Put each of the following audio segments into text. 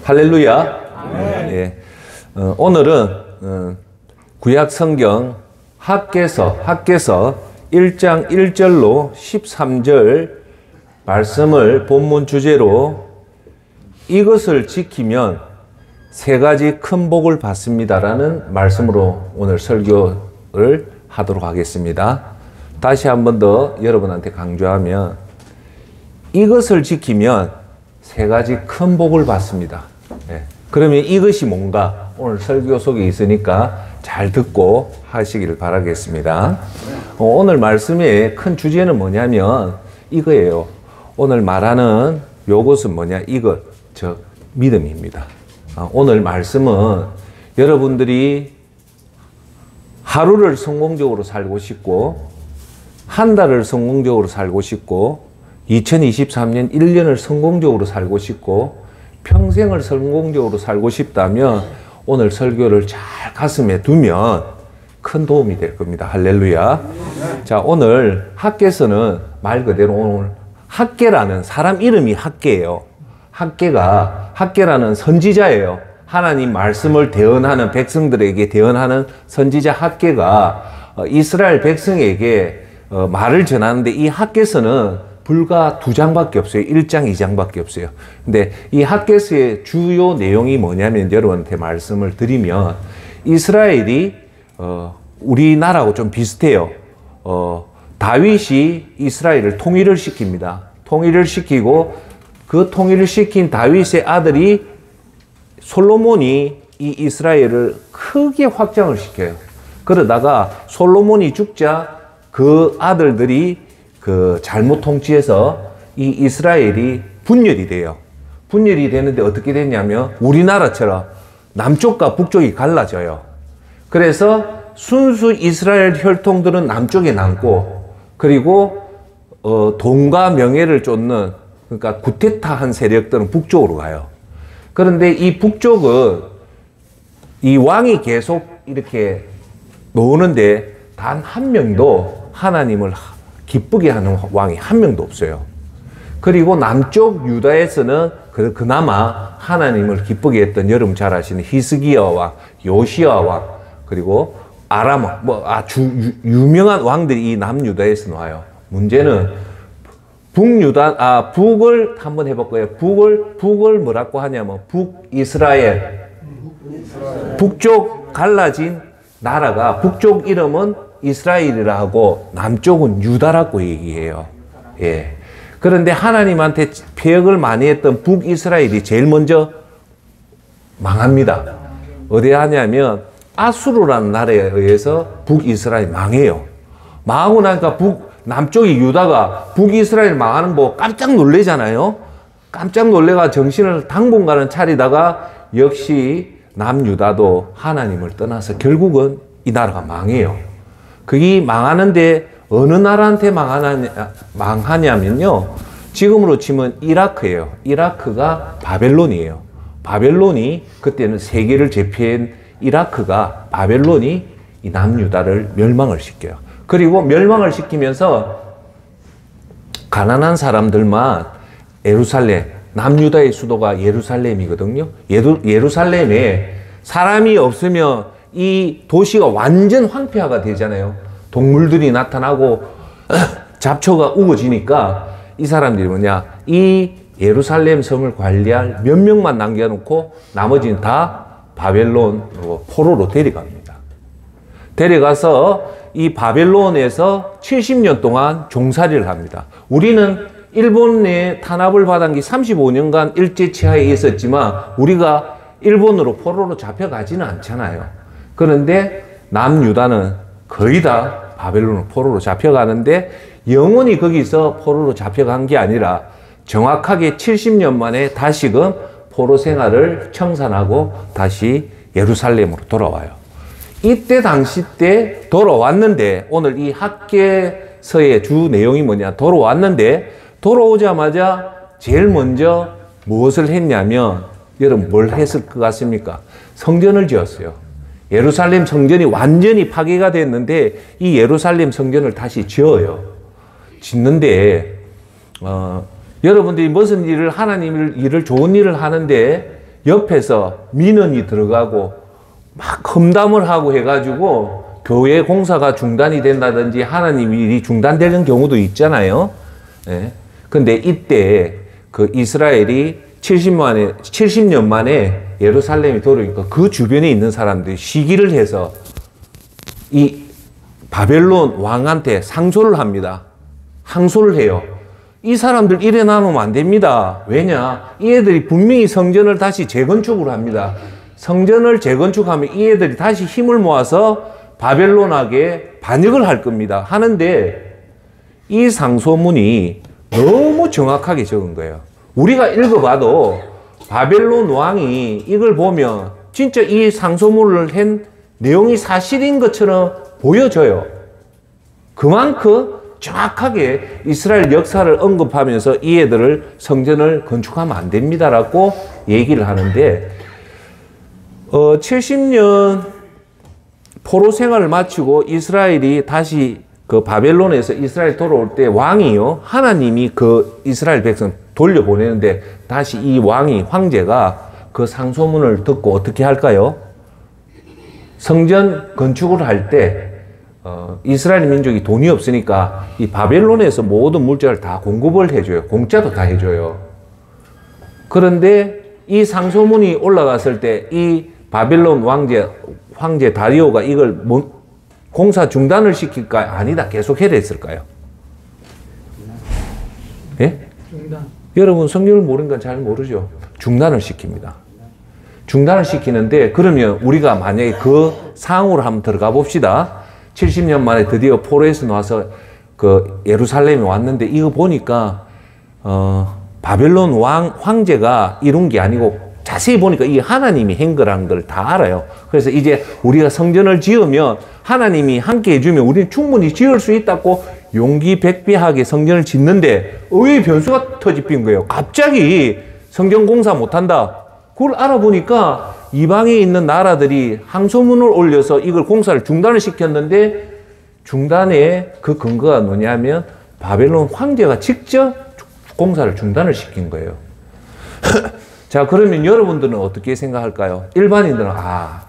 할렐루야. 예. 오늘은 구약 성경 학개서 1장 1절로 13절 말씀을 본문 주제로 이것을 지키면 세 가지 큰 복을 받습니다라는 말씀으로 오늘 설교를 하도록 하겠습니다. 다시 한 번 더 여러분한테 강조하면 이것을 지키면 세 가지 큰 복을 받습니다. 네. 그러면 이것이 뭔가 오늘 설교 속에 있으니까 잘 듣고 하시길 바라겠습니다. 오늘 말씀의 큰 주제는 뭐냐면 이거예요. 오늘 말하는 요것은 뭐냐? 이것, 즉 믿음입니다. 오늘 말씀은 여러분들이 하루를 성공적으로 살고 싶고 한 달을 성공적으로 살고 싶고 2023년 1년을 성공적으로 살고 싶고 평생을 성공적으로 살고 싶다면 오늘 설교를 잘 가슴에 두면 큰 도움이 될 겁니다. 할렐루야. 자, 오늘 학개서는 말 그대로 오늘 학개라는 사람 이름이 학개예요. 학개라는 선지자예요. 하나님 말씀을 대언하는 백성들에게 대언하는 선지자 학개가 이스라엘 백성에게 말을 전하는데 이 학개서는 불과 2장밖에 없어요. 1장, 2장밖에 없어요. 근데 이 학개서의 주요 내용이 뭐냐면 여러분한테 말씀을 드리면 이스라엘이 우리나라하고 좀 비슷해요. 다윗이 이스라엘을 통일을 시킵니다. 통일을 시키고 그 통일을 시킨 다윗의 아들이 솔로몬이 이 이스라엘을 크게 확장을 시켜요. 그러다가 솔로몬이 죽자 그 아들들이 잘못 통치해서 이 이스라엘이 분열이 돼요. 분열이 되는데 어떻게 됐냐면 우리나라처럼 남쪽과 북쪽이 갈라져요. 그래서 순수 이스라엘 혈통들은 남쪽에 남고 그리고 돈과 명예를 쫓는 그러니까 구테타한 세력들은 북쪽으로 가요. 그런데 이 북쪽은 이 왕이 계속 이렇게 노는데 단 한 명도 하나님을 기쁘게 하는 왕이 한 명도 없어요. 그리고 남쪽 유다에서는 그나마 하나님을 기쁘게 했던 여러분 잘 아시는 히스기야 왕, 요시야 왕, 그리고 아람 왕, 유명한 왕들이 이 남유다에서 나와요. 문제는 북을 한번 해볼 거예요. 북을 뭐라고 하냐면 북이스라엘. 북쪽 갈라진 나라가 북쪽 이름은 이스라엘이라 하고 남쪽은 유다라고 얘기해요. 예. 그런데 하나님한테 폐역을 많이 했던 북이스라엘이 제일 먼저 망합니다. 어디 하냐면 아수르라는 나라에 의해서 북이스라엘이 망해요. 망하고 나니까 남쪽이 유다가 북이스라엘 망하는 거 깜짝 놀래잖아요. 깜짝 놀래가 정신을 당분간은 차리다가 역시 남유다도 하나님을 떠나서 결국은 이 나라가 망해요. 그게 망하는데 어느 나라한테 망하냐면요. 지금으로 치면 이라크예요. 이라크가 바벨론이에요. 바벨론이 그때는 세계를 제패한 이라크가 바벨론이 이 남유다를 멸망을 시켜요. 그리고 멸망을 시키면서 가난한 사람들만 예루살렘, 남유다의 수도가 예루살렘이거든요. 예루살렘에 사람이 없으면 이 도시가 완전 황폐화가 되잖아요. 동물들이 나타나고 잡초가 우거지니까 이 사람들이 뭐냐, 이 예루살렘 섬을 관리할 몇 명만 남겨놓고 나머지는 다 바벨론 포로로 데려갑니다. 데려가서 이 바벨론에서 70년 동안 종살이를 합니다. 우리는 일본에 탄압을 받은 게 35년간 일제치하에 있었지만 우리가 일본으로 포로로 잡혀가지는 않잖아요. 그런데 남유다는 거의 다 바벨론 포로로 잡혀가는데 영원히 거기서 포로로 잡혀간 게 아니라 정확하게 70년 만에 다시금 포로 생활을 청산하고 다시 예루살렘으로 돌아와요. 이때 당시 때 돌아왔는데 오늘 이 학개서의 주 내용이 뭐냐, 돌아왔는데 돌아오자마자 제일 먼저 무엇을 했냐면 여러분 뭘 했을 것 같습니까? 성전을 지었어요. 예루살렘 성전이 완전히 파괴가 됐는데 이 예루살렘 성전을 다시 지어요. 짓는데 여러분들이 무슨 일을, 하나님 일을, 좋은 일을 하는데 옆에서 민원이 들어가고 막 험담을 하고 해가지고 교회 공사가 중단이 된다든지 하나님 일이 중단되는 경우도 있잖아요. 예. 근데 이때 그 이스라엘이 70년 만에 예루살렘이 돌아오니까 그 주변에 있는 사람들이 시기를 해서 이 바벨론 왕한테 상소를 합니다. 항소를 해요. 이 사람들 이래 놔놓으면 안 됩니다. 왜냐? 이 애들이 분명히 성전을 다시 재건축을 합니다. 성전을 재건축하면 이 애들이 다시 힘을 모아서 바벨론에게 반역을 할 겁니다. 하는데 이 상소문이 너무 정확하게 적은 거예요. 우리가 읽어봐도 바벨론 왕이 이걸 보면 진짜 이 상소문을 한 내용이 사실인 것처럼 보여져요. 그만큼 정확하게 이스라엘 역사를 언급하면서 이 애들을 성전을 건축하면 안 됩니다라고 얘기를 하는데 70년 포로 생활을 마치고 이스라엘이 다시 그 바벨론에서 이스라엘 돌아올 때 왕이요, 하나님이 그 이스라엘 백성 돌려보내는데 다시 이 왕이, 황제가 그 상소문을 듣고 어떻게 할까요? 성전 건축을 할 때 이스라엘 민족이 돈이 없으니까 이 바벨론에서 모든 물자를 다 공급을 해줘요. 공짜도 다 해줘요. 그런데 이 상소문이 올라갔을 때 이 바벨론 황제 다리오가 이걸 공사 중단을 시킬까요? 아니다. 계속 해야 됐을까요? 예? 중단. 여러분 성경을 모르는 건 잘 모르죠. 중단을 시킵니다. 중단을 시키는데 그러면 우리가 만약에 그 상황으로 한번 들어가 봅시다. 70년 만에 드디어 포로에서 나와서 그 예루살렘에 왔는데 이거 보니까 바벨론 황제가 이룬 게 아니고 자세히 보니까 이 하나님이 한 거라는 걸 다 알아요. 그래서 이제 우리가 성전을 지으면 하나님이 함께 해주면 우리는 충분히 지을 수 있다고 용기백비하게 성전을 짓는데 의외의 변수가 터집힌 거예요. 갑자기 성전 공사 못한다. 그걸 알아보니까 이방에 있는 나라들이 항소문을 올려서 이걸 공사를 중단을 시켰는데 중단의 그 근거가 뭐냐면 바벨론 황제가 직접 공사를 중단을 시킨 거예요. 자, 그러면 여러분들은 어떻게 생각할까요? 일반인들은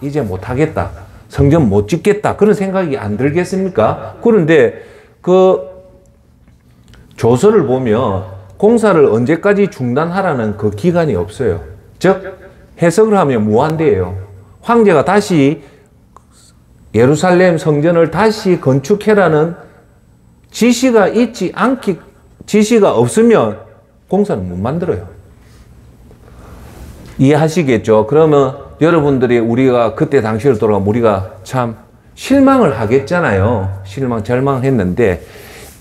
이제 못하겠다. 성전 못 짓겠다. 그런 생각이 안 들겠습니까? 그런데 그 조서를 보면 공사를 언제까지 중단하라는 그 기간이 없어요. 즉 해석을 하면 무한대예요. 황제가 다시 예루살렘 성전을 다시 건축해라는 지시가 지시가 없으면 공사는 못 만들어요. 이해하시겠죠? 그러면 여러분들이 우리가 그때 당시를 돌아가면 우리가 참 실망을 하겠잖아요. 절망했는데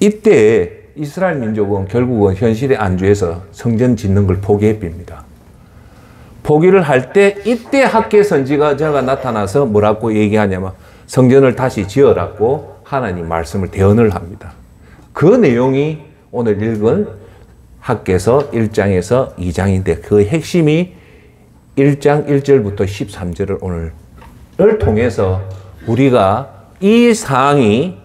이때 이스라엘 민족은 결국은 현실에 안주해서 성전 짓는 걸 포기해버립니다. 포기를 할 때 이때 학계 선지자가 나타나서 뭐라고 얘기하냐면 성전을 다시 지어라고 하나님 말씀을 대언을 합니다. 그 내용이 오늘 읽은 학계서 1장에서 2장인데 그 핵심이 1장 1절부터 13절을 오늘을 통해서 우리가 이 사항이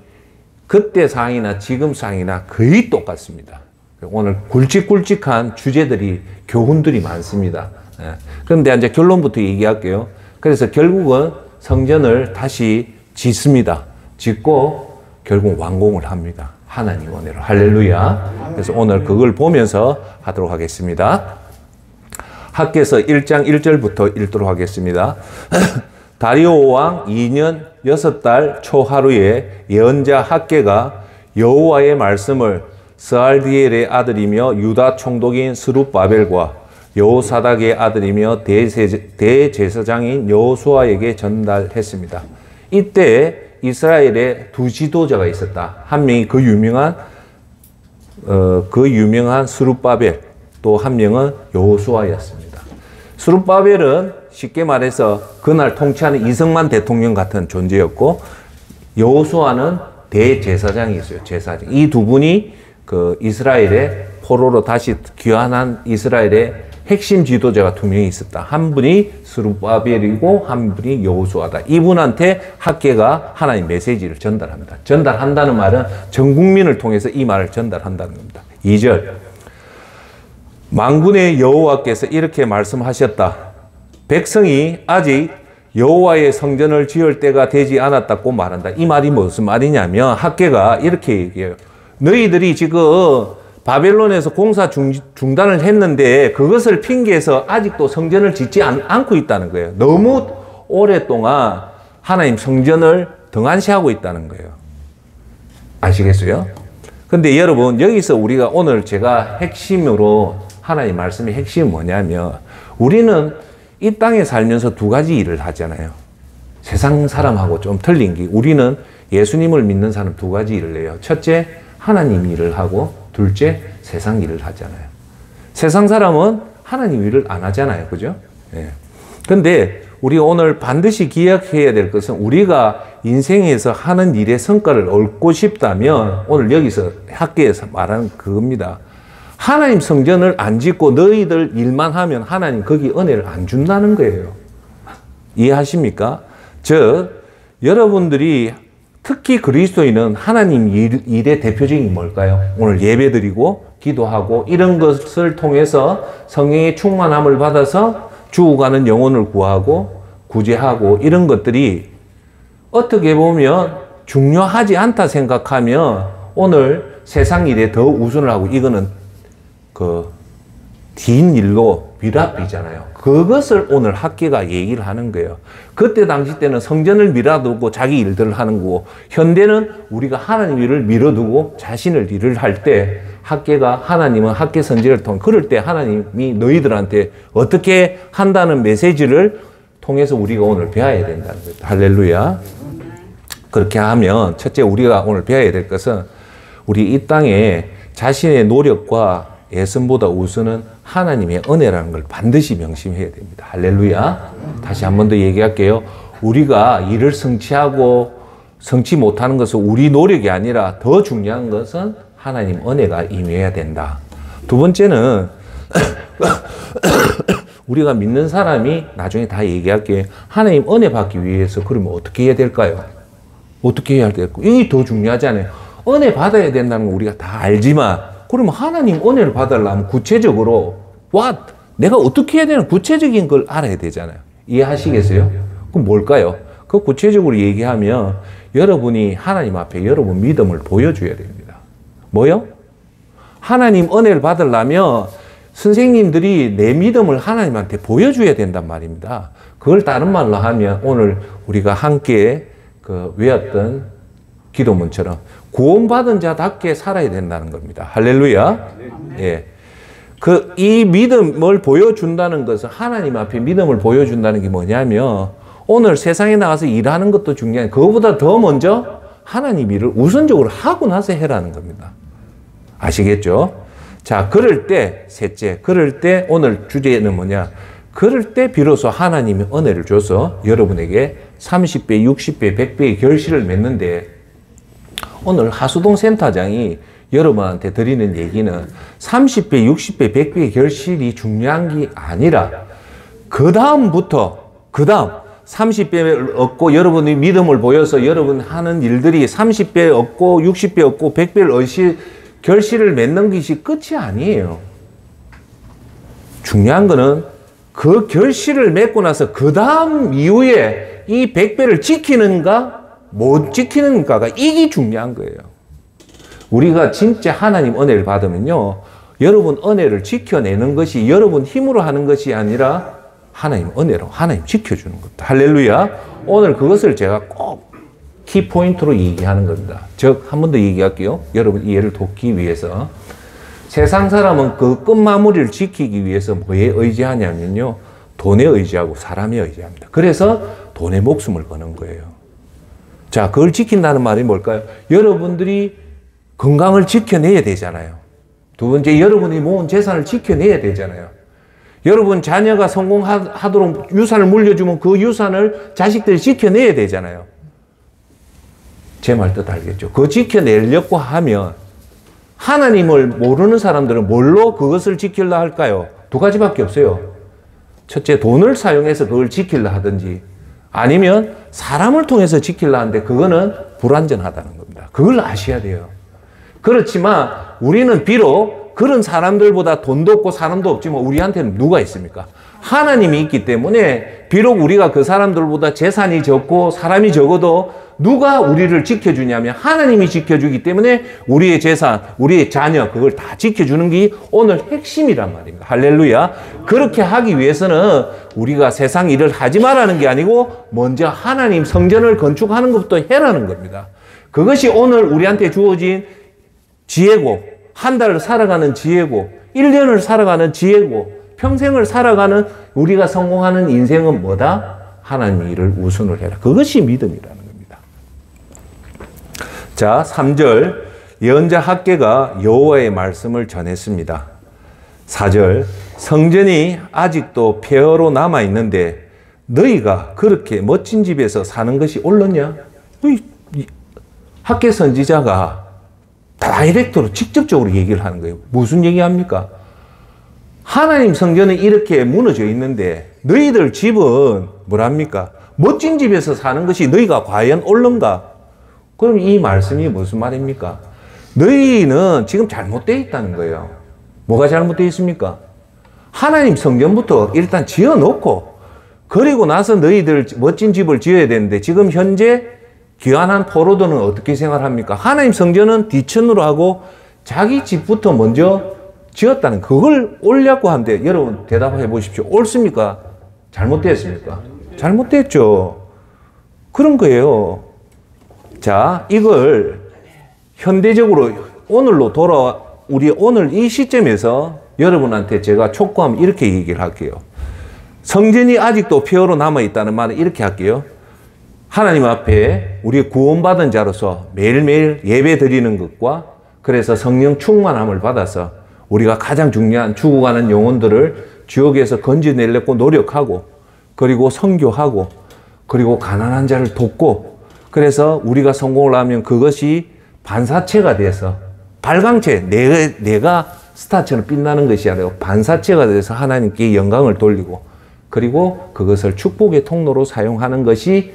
그때 사항이나 지금 사항이나 거의 똑같습니다. 오늘 굵직굵직한 주제들이 교훈들이 많습니다. 그런데 이제 결론부터 얘기할게요. 그래서 결국은 성전을 다시 짓습니다. 짓고 결국 완공을 합니다. 하나님 은혜로 할렐루야. 그래서 오늘 그걸 보면서 하도록 하겠습니다. 학계서 1장 1절부터 읽도록 하겠습니다. 다리오 왕 2년 6달 초하루에 예언자 학계가 여호와의 말씀을 스알디엘의 아들이며 유다 총독인 스룹바벨과 여호사닥의 아들이며 대제사장인 여호수아에게 전달했습니다. 이때 이스라엘에 두 지도자가 있었다. 한 명이 그 유명한 스룹바벨, 또 한 명은 여호수아였습니다. 스룹바벨은 쉽게 말해서 그날 통치하는 이승만 대통령 같은 존재였고 여호수아는 대제사장이었어요. 제사장. 이 두 분이 그 이스라엘의 포로로 다시 귀환한 이스라엘의 핵심 지도자가 두 명이 있었다. 한 분이 스룹바벨이고 한 분이 여호수아다. 이분한테 학계가 하나님 메시지를 전달합니다. 전달한다는 말은 전 국민을 통해서 이 말을 전달한다는 겁니다. 2절 만군의 여호와께서 이렇게 말씀하셨다. 백성이 아직 여호와의 성전을 지을 때가 되지 않았다고 말한다. 이 말이 무슨 말이냐면 학개가 이렇게 얘기해요. 너희들이 지금 바벨론에서 공사 중단을 했는데 그것을 핑계해서 아직도 성전을 짓지 않고 있다는 거예요. 너무 오랫동안 하나님 성전을 등한시하고 있다는 거예요. 아시겠어요? 근데 여러분, 여기서 우리가 오늘 제가 핵심으로 하나님 말씀의 핵심이 뭐냐면, 우리는 이 땅에 살면서 두 가지 일을 하잖아요. 세상 사람하고 좀 틀린 게, 우리는 예수님을 믿는 사람 두 가지 일을 해요. 첫째, 하나님 일을 하고, 둘째, 세상 일을 하잖아요. 세상 사람은 하나님 일을 안 하잖아요. 그죠? 예. 근데 우리 오늘 반드시 기억해야 될 것은, 우리가 인생에서 하는 일의 성과를 얻고 싶다면 오늘 여기서 학계에서 말하는 그겁니다. 하나님 성전을 안 짓고 너희들 일만 하면 하나님 거기 은혜를 안 준다는 거예요. 이해하십니까? 즉 여러분들이 특히 그리스도인은 하나님 일의 대표적인 게 뭘까요? 오늘 예배드리고 기도하고 이런 것을 통해서 성령의 충만함을 받아서 죽어가는 영혼을 구하고 구제하고 이런 것들이 어떻게 보면 중요하지 않다 생각하면 오늘 세상 일에 더 우선을 하고, 이거는 긴 일로 미랍이잖아요. 그것을 오늘 학계가 얘기를 하는 거예요. 그때 당시 때는 성전을 밀어두고 자기 일들을 하는 거고, 현대는 우리가 하나님 일을 밀어두고 자신을 일을 할 때, 학계가 하나님은 학계 선지를 통해, 그럴 때 하나님이 너희들한테 어떻게 한다는 메시지를 통해서 우리가 오늘 배워야 된다는 거예요. 할렐루야. 그렇게 하면 첫째 우리가 오늘 배워야 될 것은, 우리 이 땅에 자신의 노력과 애씀보다 우선은 하나님의 은혜라는 걸 반드시 명심해야 됩니다. 할렐루야. 다시 한 번 더 얘기할게요. 우리가 일을 성취하고 성취 못하는 것은 우리 노력이 아니라 더 중요한 것은 하나님 은혜가 임해야 된다. 두 번째는 우리가 믿는 사람이, 나중에 다 얘기할게요. 하나님 은혜 받기 위해서 그러면 어떻게 해야 될까요? 어떻게 해야 될까요? 이게 더 중요하잖아요. 은혜 받아야 된다는 건 우리가 다 알지만, 그러면 하나님 은혜를 받으려면 구체적으로 내가 어떻게 해야 되나 구체적인 걸 알아야 되잖아요. 이해하시겠어요? 그럼 뭘까요? 그 구체적으로 얘기하면 여러분이 하나님 앞에 여러분 믿음을 보여줘야 됩니다. 뭐요? 하나님 은혜를 받으려면 선생님들이 내 믿음을 하나님한테 보여줘야 된단 말입니다. 그걸 다른 말로 하면 오늘 우리가 함께 외웠던 기도문처럼 구원받은 자답게 살아야 된다는 겁니다. 할렐루야. 예. 이 믿음을 보여준다는 것은, 하나님 앞에 믿음을 보여준다는 게 뭐냐면, 오늘 세상에 나가서 일하는 것도 중요한, 그거보다 더 먼저 하나님 일을 우선적으로 하고 나서 해라는 겁니다. 아시겠죠? 자, 그럴 때, 셋째, 그럴 때 오늘 주제는 뭐냐? 그럴 때 비로소 하나님이 은혜를 줘서 여러분에게 30배, 60배, 100배의 결실을 맺는데, 오늘 하수동 센터장이 여러분한테 드리는 얘기는 30배, 60배, 100배의 결실이 중요한 게 아니라, 그 다음 30배를 얻고 여러분이 믿음을 보여서 여러분 하는 일들이 30배 얻고 60배 얻고 100배를 결실을 맺는 것이 끝이 아니에요. 중요한 거는 그 결실을 맺고 나서 그 다음 이후에 이 100배를 지키는가 못 지키는가가, 이게 중요한 거예요. 우리가 진짜 하나님 은혜를 받으면요, 여러분 은혜를 지켜내는 것이 여러분 힘으로 하는 것이 아니라 하나님 은혜로 하나님 지켜주는 겁니다. 할렐루야. 오늘 그것을 제가 꼭 키포인트로 얘기하는 겁니다. 즉, 한 번 더 얘기할게요. 여러분 이해를 돕기 위해서. 세상 사람은 그 끝마무리를 지키기 위해서 뭐에 의지하냐면요, 돈에 의지하고 사람에 의지합니다. 그래서 돈에 목숨을 거는 거예요. 자, 그걸 지킨다는 말이 뭘까요? 여러분들이 건강을 지켜내야 되잖아요. 두 번째, 여러분이 모은 재산을 지켜내야 되잖아요. 여러분 자녀가 성공하도록 유산을 물려주면 그 유산을 자식들이 지켜내야 되잖아요. 제 말 뜻 알겠죠? 그거 지켜내려고 하면 하나님을 모르는 사람들은 뭘로 그것을 지키려 할까요? 두 가지밖에 없어요. 첫째, 돈을 사용해서 그걸 지키려 하든지, 아니면 사람을 통해서 지키려 하는데 그거는 불완전하다는 겁니다. 그걸 아셔야 돼요. 그렇지만 우리는 비록 그런 사람들보다 돈도 없고 사람도 없지만 우리한테는 누가 있습니까? 하나님이 있기 때문에 비록 우리가 그 사람들보다 재산이 적고 사람이 적어도 누가 우리를 지켜주냐면 하나님이 지켜주기 때문에 우리의 재산, 우리의 자녀 그걸 다 지켜주는 게 오늘 핵심이란 말입니다. 할렐루야. 그렇게 하기 위해서는 우리가 세상 일을 하지 말라는 게 아니고 먼저 하나님 성전을 건축하는 것부터 해라는 겁니다. 그것이 오늘 우리한테 주어진 지혜고, 한 달을 살아가는 지혜고, 1년을 살아가는 지혜고, 평생을 살아가는 우리가 성공하는 인생은 뭐다? 하나님의 일을 우선을 해라. 그것이 믿음이라는 겁니다. 자, 3절 예언자 학개가 여호와의 말씀을 전했습니다. 4절 성전이 아직도 폐허로 남아있는데 너희가 그렇게 멋진 집에서 사는 것이 옳느냐? 학개 선지자가 다이렉트로 직접적으로 얘기를 하는 거예요. 무슨 얘기합니까? 하나님 성전은 이렇게 무너져 있는데 너희들 집은 뭐랍니까? 멋진 집에서 사는 것이 너희가 과연 옳은가? 그럼 이 말씀이 무슨 말입니까? 너희는 지금 잘못되어 있다는 거예요. 뭐가 잘못되어 있습니까? 하나님 성전부터 일단 지어놓고 그리고 나서 너희들 멋진 집을 지어야 되는데 지금 현재 귀환한 포로들은 어떻게 생활합니까? 하나님 성전은 뒤천으로 하고 자기 집부터 먼저 지었다는 그걸 옳냐고 하는데 여러분 대답해 보십시오. 옳습니까? 잘못됐습니까? 잘못됐죠. 그런 거예요. 자, 이걸 현대적으로 오늘로 우리 오늘 이 시점에서 여러분한테 제가 촉구하면 이렇게 얘기를 할게요. 성전이 아직도 폐허로 남아있다는 말은 이렇게 할게요. 하나님 앞에 우리 구원받은 자로서 매일매일 예배 드리는 것과 그래서 성령 충만함을 받아서 우리가 가장 중요한 죽어가는 영혼들을 지옥에서 건져내려고 노력하고 그리고 선교하고 그리고 가난한 자를 돕고 그래서 우리가 성공을 하면 그것이 반사체가 돼서 발광체 내가 스타처럼 빛나는 것이 아니라 반사체가 돼서 하나님께 영광을 돌리고 그리고 그것을 축복의 통로로 사용하는 것이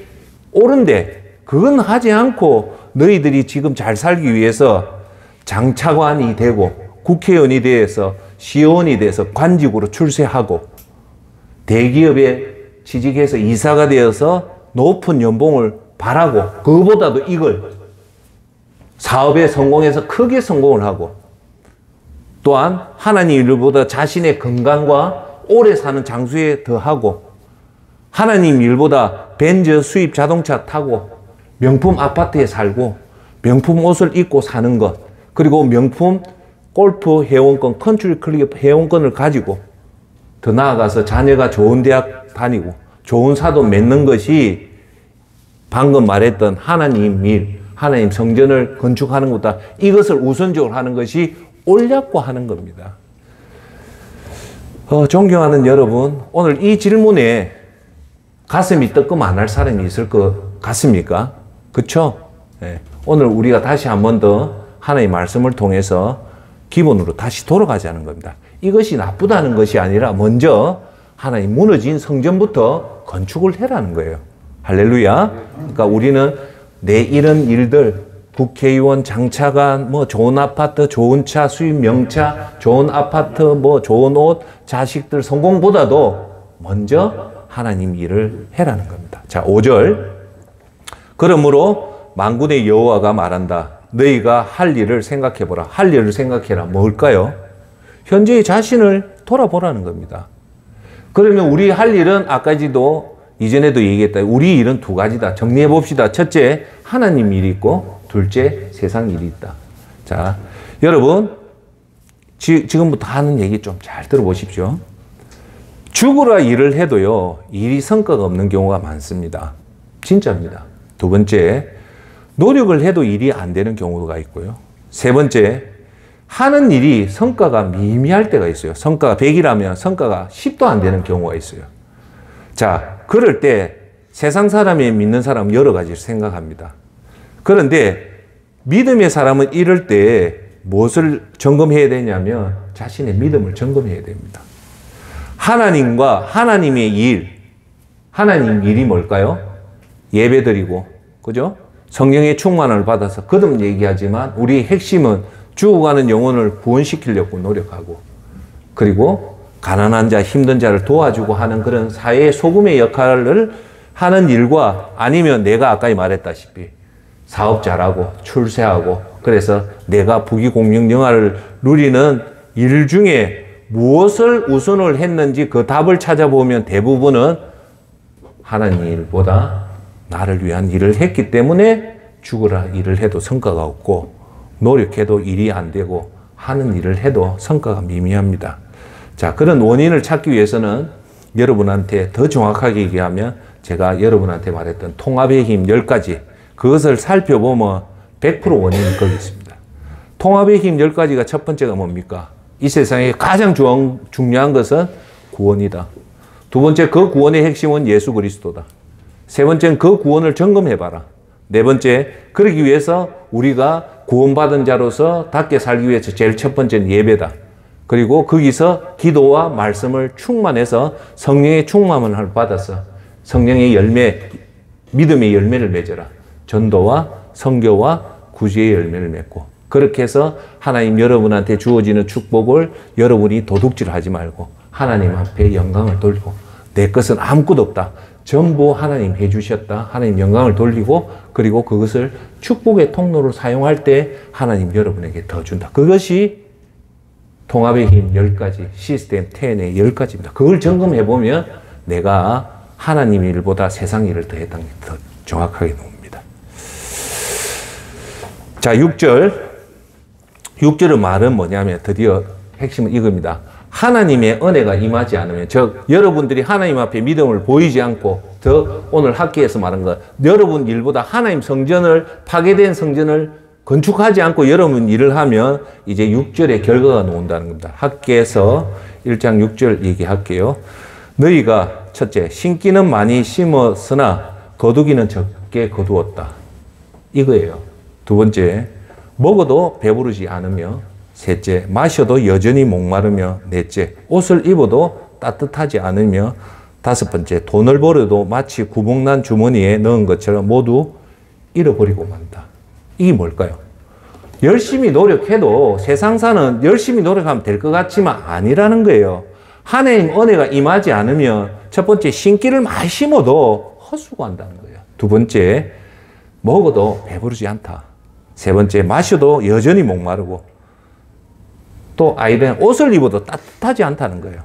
옳은데 그건 하지 않고 너희들이 지금 잘 살기 위해서 장차관이 되고 국회의원이 돼서 시의원이 돼서 관직으로 출세하고 대기업에 취직해서 이사가 되어서 높은 연봉을 바라고 그거보다도 이걸 사업에 성공해서 크게 성공을 하고 또한 하나님 일보다 자신의 건강과 오래 사는 장수에 더하고 하나님 일보다 벤츠 수입 자동차 타고 명품 아파트에 살고 명품 옷을 입고 사는 것 그리고 명품 골프 회원권, 컨트리 클럽 회원권을 가지고 더 나아가서 자녀가 좋은 대학 다니고 좋은 사도 맺는 것이 방금 말했던 하나님 일, 하나님 성전을 건축하는 것보다 이것을 우선적으로 하는 것이 옳냐고 하는 겁니다. 존경하는 여러분, 오늘 이 질문에 가슴이 뜨끔 안 할 사람이 있을 것 같습니까? 그쵸? 네. 오늘 우리가 다시 한 번 더 하나님의 말씀을 통해서 기본으로 다시 돌아가자는 겁니다. 이것이 나쁘다는 것이 아니라 먼저 하나님 무너진 성전부터 건축을 해라는 거예요. 할렐루야. 그러니까 우리는 내 이런 일들, 국회의원, 장차관, 뭐 좋은 아파트, 좋은 차, 수입 명차, 좋은 아파트, 뭐 좋은 옷, 자식들 성공보다도 먼저 하나님 일을 해라는 겁니다. 자, 5절. 그러므로 만군의 여호와가 말한다. 너희가 할 일을 생각해보라. 할 일을 생각해라. 뭘까요? 현재의 자신을 돌아보라는 겁니다. 그러면 우리 할 일은 아까지도 이전에도 얘기했다. 우리 일은 두 가지다. 정리해 봅시다. 첫째, 하나님 일이 있고 둘째, 세상 일이 있다. 자, 여러분 지금부터 하는 얘기 좀 잘 들어보십시오. 죽으라 일을 해도요. 일이 성과가 없는 경우가 많습니다. 진짜입니다. 두 번째, 노력을 해도 일이 안 되는 경우가 있고요. 세 번째, 하는 일이 성과가 미미할 때가 있어요. 성과가 100이라면 성과가 10도 안 되는 경우가 있어요. 자, 그럴 때 세상 사람이 믿는 사람은 여러 가지를 생각합니다. 그런데 믿음의 사람은 이럴 때 무엇을 점검해야 되냐면 자신의 믿음을 점검해야 됩니다. 하나님과 하나님의 일, 하나님 일이 뭘까요? 예배드리고, 그죠? 성령의 충만을 받아서 거듭 얘기하지만 우리의 핵심은 죽어가는 영혼을 구원시키려고 노력하고, 그리고 가난한 자, 힘든 자를 도와주고 하는 그런 사회의 소금의 역할을 하는 일과, 아니면 내가 아까 말했다시피 사업 잘하고 출세하고 그래서 내가 부귀공명영화를 누리는 일 중에 무엇을 우선을 했는지 그 답을 찾아보면 대부분은 하나님 일보다 나를 위한 일을 했기 때문에 죽으라 일을 해도 성과가 없고, 노력해도 일이 안 되고, 하는 일을 해도 성과가 미미합니다. 자, 그런 원인을 찾기 위해서는 여러분한테 더 정확하게 얘기하면 제가 여러분한테 말했던 통합의 힘 10가지, 그것을 살펴보면 100% 원인이 거기 있습니다. 통합의 힘 10가지가 첫 번째가 뭡니까? 이 세상에 가장 중요한 것은 구원이다. 두 번째, 그 구원의 핵심은 예수 그리스도다. 세 번째는 그 구원을 점검해봐라. 네 번째, 그러기 위해서 우리가 구원받은 자로서 답게 살기 위해서 제일 첫 번째는 예배다. 그리고 거기서 기도와 말씀을 충만해서 성령의 충만을 받아서 성령의 열매, 믿음의 열매를 맺어라. 전도와 선교와 구제의 열매를 맺고, 그렇게 해서 하나님 여러분한테 주어지는 축복을 여러분이 도둑질하지 말고 하나님 앞에 영광을 돌리고, 내 것은 아무것도 없다. 전부 하나님 해주셨다. 하나님 영광을 돌리고, 그리고 그것을 축복의 통로로 사용할 때 하나님 여러분에게 더 준다. 그것이 통합의 힘 10가지, 시스템 10의 10가지입니다. 그걸 점검해보면 내가 하나님 일보다 세상 일을 더 했다는 게 더 정확하게 나옵니다. 자, 6절. 6절의 말은 뭐냐면 드디어 핵심은 이겁니다. 하나님의 은혜가 임하지 않으면, 즉 여러분들이 하나님 앞에 믿음을 보이지 않고, 더 오늘 학기에서 말한 것, 여러분 일보다 하나님 성전을, 파괴된 성전을 건축하지 않고 여러분 일을 하면 이제 6절의 결과가 나온다는 겁니다. 학기에서 1장 6절 얘기할게요. 너희가 첫째, 심기는 많이 심었으나 거두기는 적게 거두었다. 이거예요. 두 번째, 먹어도 배부르지 않으며, 셋째, 마셔도 여전히 목마르며, 넷째, 옷을 입어도 따뜻하지 않으며, 다섯 번째, 돈을 벌어도 마치 구멍난 주머니에 넣은 것처럼 모두 잃어버리고 만다. 이게 뭘까요? 열심히 노력해도, 세상사는 열심히 노력하면 될 것 같지만 아니라는 거예요. 하나님 은혜가 임하지 않으면 첫 번째, 심기를 많이 심어도 헛수고한다는 거예요. 두 번째, 먹어도 배부르지 않다. 세 번째, 마셔도 여전히 목마르고, 또 아이들은 옷을 입어도 따뜻하지 않다는 거예요.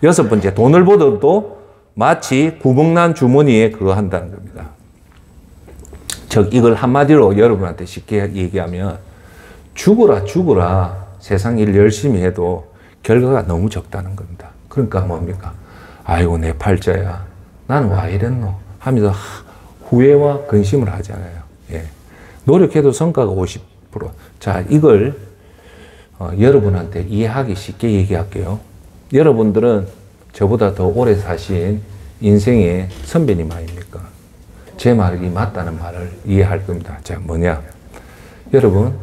여섯 번째, 돈을 벌어도 마치 구멍난 주머니에 그거 한다는 겁니다. 즉 이걸 한마디로 여러분한테 쉽게 얘기하면 죽어라 세상 일 열심히 해도 결과가 너무 적다는 겁니다. 그러니까 뭡니까? 아이고 내 팔자야, 나는 와 이랬노 하면서 후회와 근심을 하잖아요. 예. 노력해도 성과가 50%. 자, 이걸 여러분한테 이해하기 쉽게 얘기할게요. 여러분들은 저보다 더 오래 사신 인생의 선배님 아닙니까? 제 말이 맞다는 말을 이해할 겁니다. 자, 뭐냐? 여러분,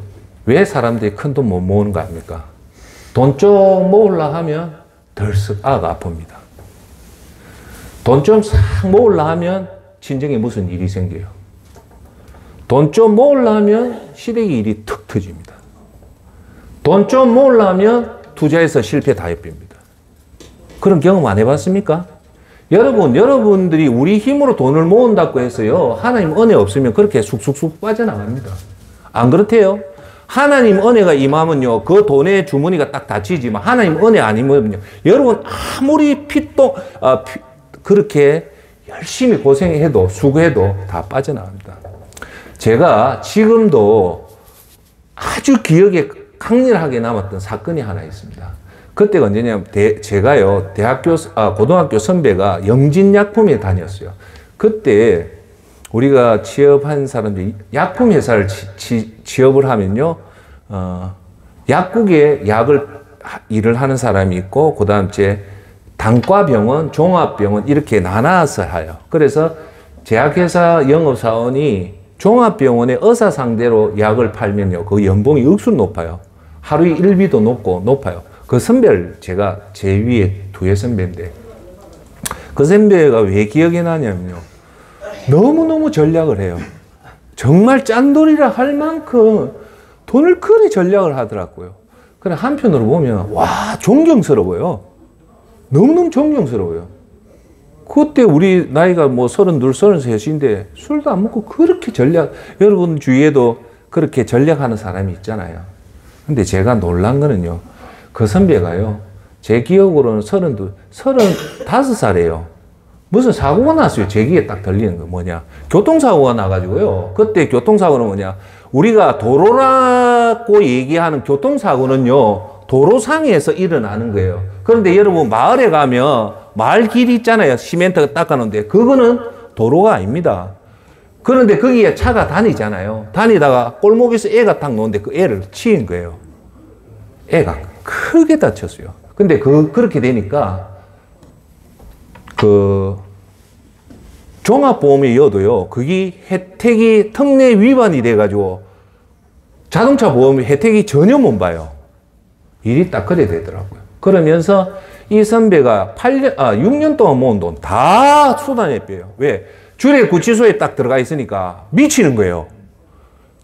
왜 사람들이 큰 돈 못 모으는 거 아닙니까? 돈 좀 모으려 하면 덜썩 아가 아픕니다. 돈 좀 싹 모으려 하면 친정에 무슨 일이 생겨요. 돈 좀 모으려 하면 시댁의 일이 툭 터집니다. 돈 좀 모으려 하면 투자해서 실패 다 해봅니다. 그런 경험 안 해봤습니까? 여러분들이 우리 힘으로 돈을 모은다고 해서요, 하나님 은혜 없으면 그렇게 쑥쑥쑥 빠져나갑니다. 안 그렇대요? 하나님 은혜가 임하면요, 그 돈의 주머니가 딱 닫히지만 하나님 은혜 아니면요, 여러분 아무리 그렇게 열심히 고생해도 수고해도 다 빠져나갑니다. 제가 지금도 아주 기억에 강렬하게 남았던 사건이 하나 있습니다. 그때가 언제냐면 제가요 고등학교 선배가 영진약품에 다녔어요. 그때 우리가 취업한 사람들이 약품 회사를 취업을 하면요, 약국에 일을 하는 사람이 있고, 그 다음 단과병원, 종합병원 이렇게 나눠서 해요. 그래서 제약회사 영업사원이 종합병원의 의사 상대로 약을 팔면요, 그 연봉이 억수로 높아요. 하루에 일비도 높아요. 그 선배를 제가 제 위에 두의 선배인데, 그 선배가 왜 기억이 나냐면요, 너무너무 전략을 해요. 정말 짠돌이라 할 만큼 돈을 그리 전략을 하더라고요. 그래, 한편으로 보면, 와, 존경스러워요. 너무너무 존경스러워요. 그때 우리 나이가 뭐 32, 33인데 술도 안 먹고 그렇게 여러분 주위에도 그렇게 전략하는 사람이 있잖아요. 근데 제가 놀란 거는요, 그 선배가요, 제 기억으로는 35살이에요. 무슨 사고가 났어요. 제 귀에 딱 들리는 거 뭐냐. 교통사고가 나가지고요. 그때 교통사고는 뭐냐. 우리가 도로라고 얘기하는 교통사고는요, 도로상에서 일어나는 거예요. 그런데 여러분, 마을에 가면 마을 길 있잖아요. 시멘트 닦아놓은데. 그거는 도로가 아닙니다. 그런데 거기에 차가 다니잖아요. 다니다가 골목에서 애가 딱 노는데 그 애를 치인 거예요. 애가 크게 다쳤어요. 근데 그렇게 되니까 종합보험이어도요, 그게 혜택이 특례 위반이 돼가지고 자동차 보험 혜택이 전혀 못 봐요. 일이 딱 그래 되더라고요. 그러면서 이 선배가 6년 동안 모은 돈 다 쏟아내 빼요. 왜? 주례 구치소에 딱 들어가 있으니까 미치는 거예요.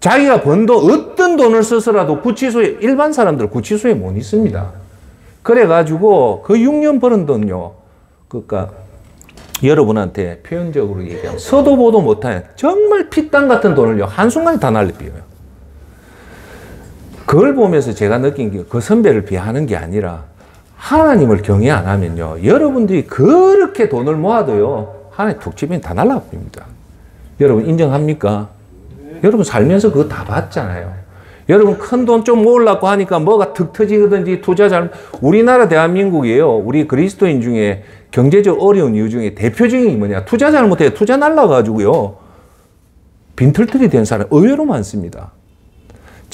자기가 번 돈, 어떤 돈을 써서라도 일반 사람들 구치소에 못 있습니다. 그래가지고 그 6년 버는 돈요, 그러니까 여러분한테 표현적으로 얘기하면 서도 보도 못하는 정말 피땀 같은 돈을요, 한순간에 다 날려비워요. 그걸 보면서 제가 느낀 게 그 선배를 비하하는 게 아니라 하나님을 경외 안 하면요, 여러분들이 그렇게 돈을 모아도요, 하나님 툭 치면 다 날라갑니다. 여러분 인정합니까? 여러분 살면서 그거 다 봤잖아요. 여러분 큰 돈 좀 모으려고 하니까 뭐가 툭 터지든지 우리나라 대한민국이에요. 우리 그리스도인 중에 경제적 어려운 이유 중에 대표적인 게 뭐냐. 투자 잘못해요. 투자 날라가지고요, 빈털털이 된 사람 의외로 많습니다.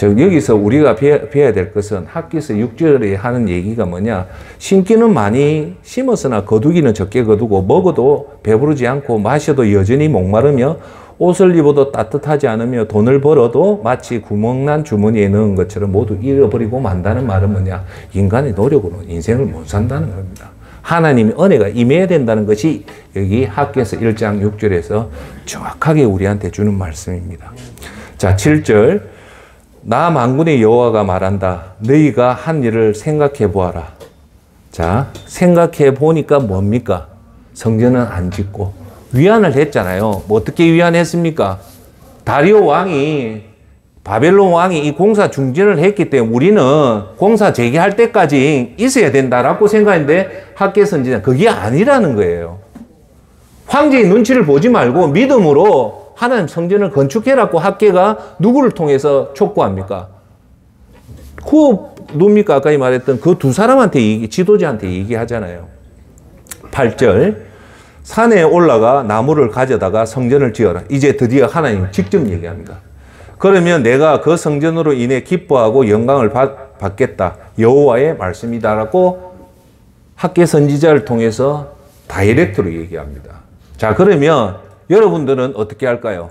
여기서 우리가 배워야 될 것은 학기서 6절에 하는 얘기가 뭐냐. 심기는 많이 심었으나 거두기는 적게 거두고 먹어도 배부르지 않고 마셔도 여전히 목마르며 옷을 입어도 따뜻하지 않으며 돈을 벌어도 마치 구멍난 주머니에 넣은 것처럼 모두 잃어버리고 만다는 말은 뭐냐. 인간의 노력으로 인생을 못 산다는 겁니다. 하나님의 은혜가 임해야 된다는 것이 여기 학기서 1장 6절에서 정확하게 우리한테 주는 말씀입니다. 자, 7절. 나 만군의 여호와가 말한다. 너희가 한 일을 생각해 보아라. 자, 생각해 보니까 뭡니까? 성전은 안 짓고 위안을 했잖아요. 뭐 어떻게 위안했습니까? 다리오 왕이, 바벨론 왕이 이 공사 중지를 했기 때문에 우리는 공사 재개할 때까지 있어야 된다라고 생각했는데 학계 선지자는 그게 아니라는 거예요. 황제의 눈치를 보지 말고 믿음으로 하나님 성전을 건축해라고 학계가 누구를 통해서 촉구합니까? 누굽니까? 아까 말했던 그 두 사람한테 지도자한테 얘기하잖아요. 8절. 산에 올라가 나무를 가져다가 성전을 지어라. 이제 드디어 하나님 직접 얘기합니다. 그러면 내가 그 성전으로 인해 기뻐하고 영광을 받겠다. 여호와의 말씀이다라고 학계 선지자를 통해서 다이렉트로 얘기합니다. 자, 그러면 여러분들은 어떻게 할까요?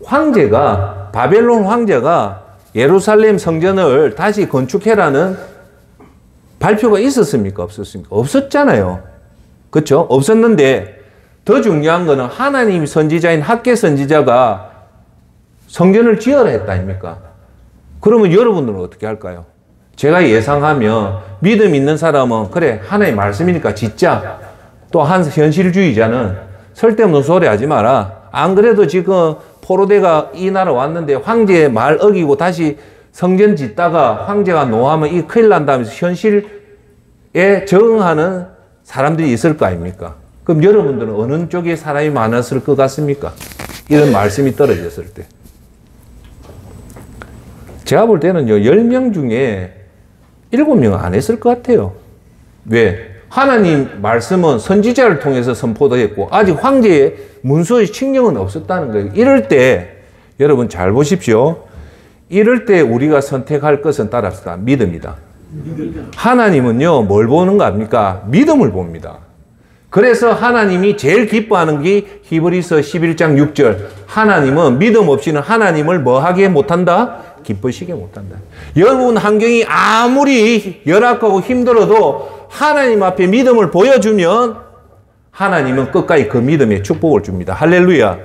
황제가, 바벨론 황제가 예루살렘 성전을 다시 건축해라는 발표가 있었습니까? 없었습니까? 없었잖아요. 그렇죠? 없었는데 더 중요한 거는 하나님 선지자인 학계 선지자가 성전을 지어라 했다 아닙니까? 그러면 여러분들은 어떻게 할까요? 제가 예상하면 믿음 있는 사람은 그래 하나님 말씀이니까 짓자. 또 한 현실주의자는 쓸데없는 소리 하지 마라. 안 그래도 지금 포로대가 이 나라 왔는데 황제의 말 어기고 다시 성전 짓다가 황제가 노하면 이 큰일 난다면서 현실에 적응하는 사람들이 있을 거 아닙니까? 그럼 여러분들은 어느 쪽에 사람이 많았을 것 같습니까? 이런 말씀이 떨어졌을 때. 제가 볼 때는요, 10명 중에 7명은 안 했을 것 같아요. 왜? 하나님 말씀은 선지자를 통해서 선포됐고 아직 황제의 문서의 칙령은 없었다는 거예요. 이럴 때 여러분 잘 보십시오. 이럴 때 우리가 선택할 것은 따라서 믿음이다. 하나님은요, 뭘 보는 거 압니까? 믿음을 봅니다. 그래서 하나님이 제일 기뻐하는 게 히브리서 11장 6절. 하나님은 믿음 없이는 하나님을 뭐 하게 못한다? 기쁘시게 못한다. 여러분 환경이 아무리 열악하고 힘들어도 하나님 앞에 믿음을 보여주면 하나님은 끝까지 그 믿음에 축복을 줍니다. 할렐루야.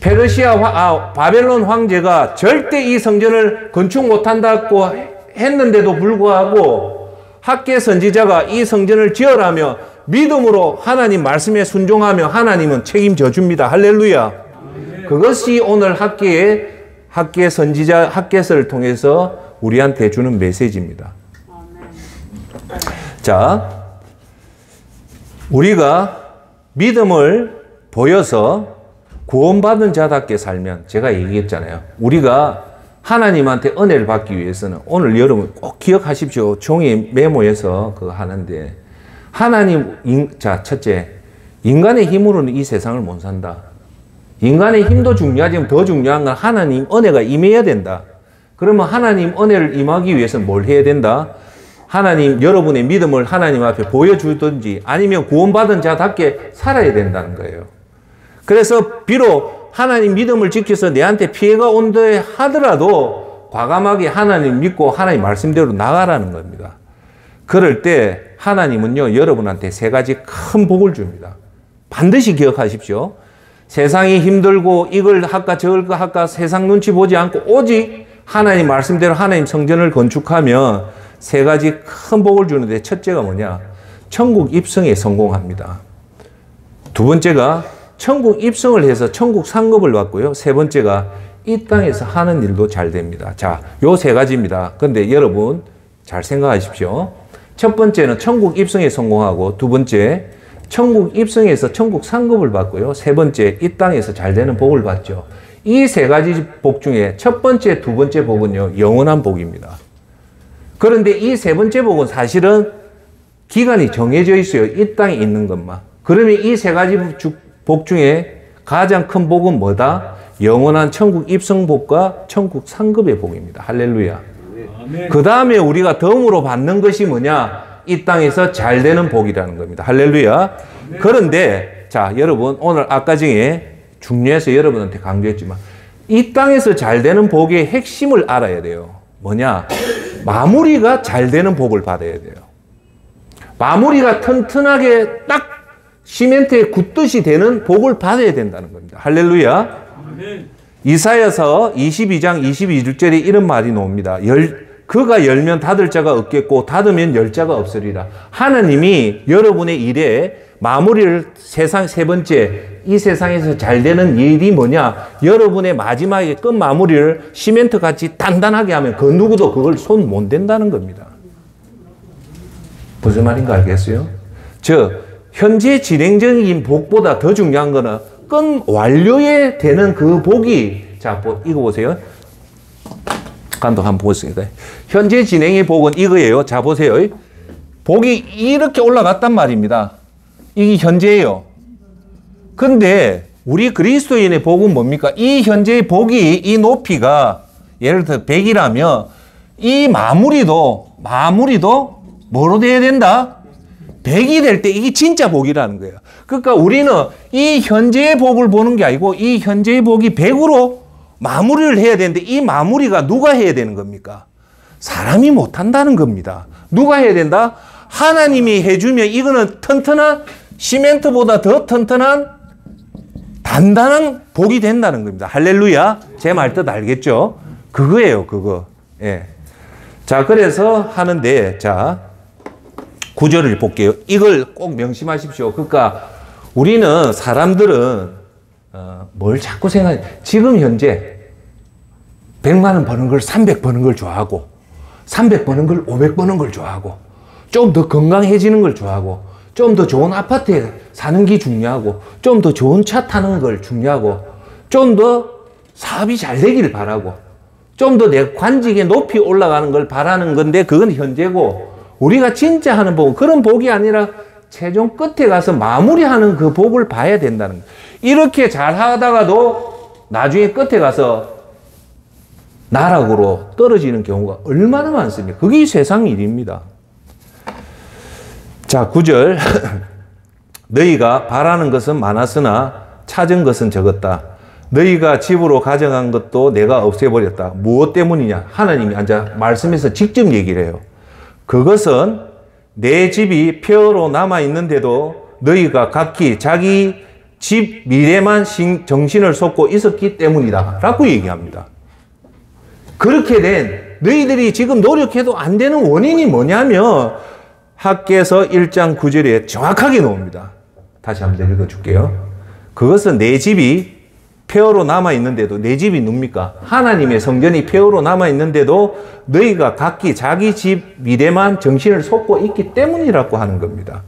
바벨론 황제가 절대 이 성전을 건축 못한다고 했는데도 불구하고 학개 선지자가 이 성전을 지으라며 믿음으로 하나님 말씀에 순종하며 하나님은 책임져 줍니다. 할렐루야. 그것이 오늘 학개 선지자 학개서를 통해서 우리한테 주는 메시지입니다. 자, 우리가 믿음을 보여서 구원받은 자답게 살면, 제가 얘기했잖아요. 우리가 하나님한테 은혜를 받기 위해서는, 오늘 여러분 꼭 기억하십시오. 종이 메모해서 그거 하는데, 자, 첫째, 인간의 힘으로는 이 세상을 못 산다. 인간의 힘도 중요하지만 더 중요한 건 하나님 은혜가 임해야 된다. 그러면 하나님 은혜를 임하기 위해서는 뭘 해야 된다? 하나님, 여러분의 믿음을 하나님 앞에 보여주든지 아니면 구원받은 자답게 살아야 된다는 거예요. 그래서 비록 하나님 믿음을 지켜서 내한테 피해가 온다 하더라도 과감하게 하나님 믿고 하나님 말씀대로 나가라는 겁니다. 그럴 때 하나님은요, 여러분한테 세 가지 큰 복을 줍니다. 반드시 기억하십시오. 세상이 힘들고 이걸 할까 저걸 할까 세상 눈치 보지 않고 오직 하나님 말씀대로 하나님 성전을 건축하면 세 가지 큰 복을 주는데, 첫째가 뭐냐? 천국 입성에 성공합니다. 두 번째가 천국 입성을 해서 천국 상급을 받고요. 세 번째가 이 땅에서 하는 일도 잘 됩니다. 자, 요 세 가지입니다. 근데 여러분 잘 생각하십시오. 첫 번째는 천국 입성에 성공하고, 두 번째 천국 입성에서 천국 상급을 받고요. 세 번째 이 땅에서 잘 되는 복을 받죠. 이 세 가지 복 중에 첫 번째, 두 번째 복은요, 영원한 복입니다. 그런데 이 세 번째 복은 사실은 기간이 정해져 있어요. 이 땅에 있는 것만. 그러면 이 세 가지 복 중에 가장 큰 복은 뭐다? 영원한 천국 입성 복과 천국 상급의 복입니다. 할렐루야. 그 다음에 우리가 덤으로 받는 것이 뭐냐? 이 땅에서 잘 되는 복이라는 겁니다. 할렐루야. 그런데 자, 여러분 오늘 아까 중에 중요해서 여러분한테 강조했지만 이 땅에서 잘 되는 복의 핵심을 알아야 돼요. 뭐냐? 마무리가 잘 되는 복을 받아야 돼요. 마무리가 튼튼하게 딱 시멘트에 굳듯이 되는 복을 받아야 된다는 겁니다. 할렐루야. 이사야서 22장 22절에 이런 말이 나옵니다. 그가 열면 닫을 자가 없겠고 닫으면 열 자가 없으리라. 하나님이 여러분의 일에 마무리를 세 번째 이 세상에서 잘 되는 일이 뭐냐? 여러분의 마지막에 끝 마무리를 시멘트 같이 단단하게 하면 그 누구도 그걸 손 못 댄다는 겁니다. 무슨 말인가 알겠어요? 현재 진행 중인 복보다 더 중요한 거는 끝 완료에 되는 그 복이, 자, 이거 보세요. 감독 한번 보겠습니다. 현재 진행의 복은 이거예요. 자, 보세요. 복이 이렇게 올라갔단 말입니다. 이게 현재예요. 근데 우리 그리스도인의 복은 뭡니까? 이 현재의 복이, 이 높이가 예를 들어 100이라면 이 마무리도 뭐로 돼야 된다? 100이 될 때 이게 진짜 복이라는 거예요. 그러니까 우리는 이 현재의 복을 보는 게 아니고 이 현재의 복이 100으로 마무리를 해야 되는데 이 마무리가 누가 해야 되는 겁니까? 사람이 못한다는 겁니다. 누가 해야 된다? 하나님이 해주면 이거는 튼튼한 시멘트보다 더 튼튼한 단단한 복이 된다는 겁니다. 할렐루야. 제 말 뜻 알겠죠? 그거예요, 그거. 예. 자, 그래서 하는데, 자, 구절을 볼게요. 이걸 꼭 명심하십시오. 그러니까 우리는 사람들은 뭘 자꾸 생각해. 지금 현재 100만 원 버는 걸 300 버는 걸 좋아하고 300 버는 걸 500 버는 걸 좋아하고 좀 더 건강해지는 걸 좋아하고 좀 더 좋은 아파트에 사는 게 중요하고 좀 더 좋은 차 타는 걸 중요하고 좀 더 사업이 잘 되기를 바라고 좀 더 내 관직에 높이 올라가는 걸 바라는 건데 그건 현재고 우리가 진짜 하는 복은 그런 복이 아니라 최종 끝에 가서 마무리하는 그 복을 봐야 된다는 거예요. 이렇게 잘 하다가도 나중에 끝에 가서 나락으로 떨어지는 경우가 얼마나 많습니까? 그게 세상 일입니다. 자, 9절. 너희가 바라는 것은 많았으나 찾은 것은 적었다. 너희가 집으로 가져간 것도 내가 없애버렸다. 무엇 때문이냐? 하나님이 앉아 말씀에서 직접 얘기를 해요. 그것은 내 집이 폐허로 남아있는데도 너희가 각기 자기 집 미래만 정신을 쏟고 있었기 때문이다 라고 얘기합니다. 그렇게 된 너희들이 지금 노력해도 안 되는 원인이 뭐냐면 학개서 1장 9절에 정확하게 나옵니다. 다시 한번 읽어줄게요. 그것은 내 집이 폐허로 남아있는데도, 내 집이 뭡니까? 하나님의 성전이 폐허로 남아있는데도 너희가 각기 자기 집 미래만 정신을 쏟고 있기 때문이라고 하는 겁니다.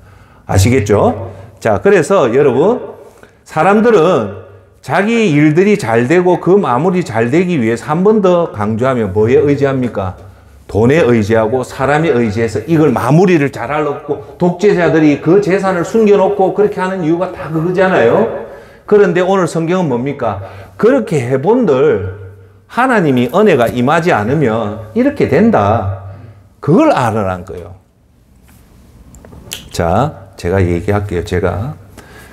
아시겠죠? 자, 그래서 여러분, 사람들은 자기 일들이 잘 되고 그 마무리 잘 되기 위해서 한 번 더 강조하면 뭐에 의지합니까? 돈에 의지하고 사람에 의지해서 이걸 마무리를 잘하려고 독재자들이 그 재산을 숨겨놓고 그렇게 하는 이유가 다 그거잖아요. 그런데 오늘 성경은 뭡니까? 그렇게 해본들 하나님이 은혜가 임하지 않으면 이렇게 된다. 그걸 알아란 거예요. 자, 제가 얘기할게요.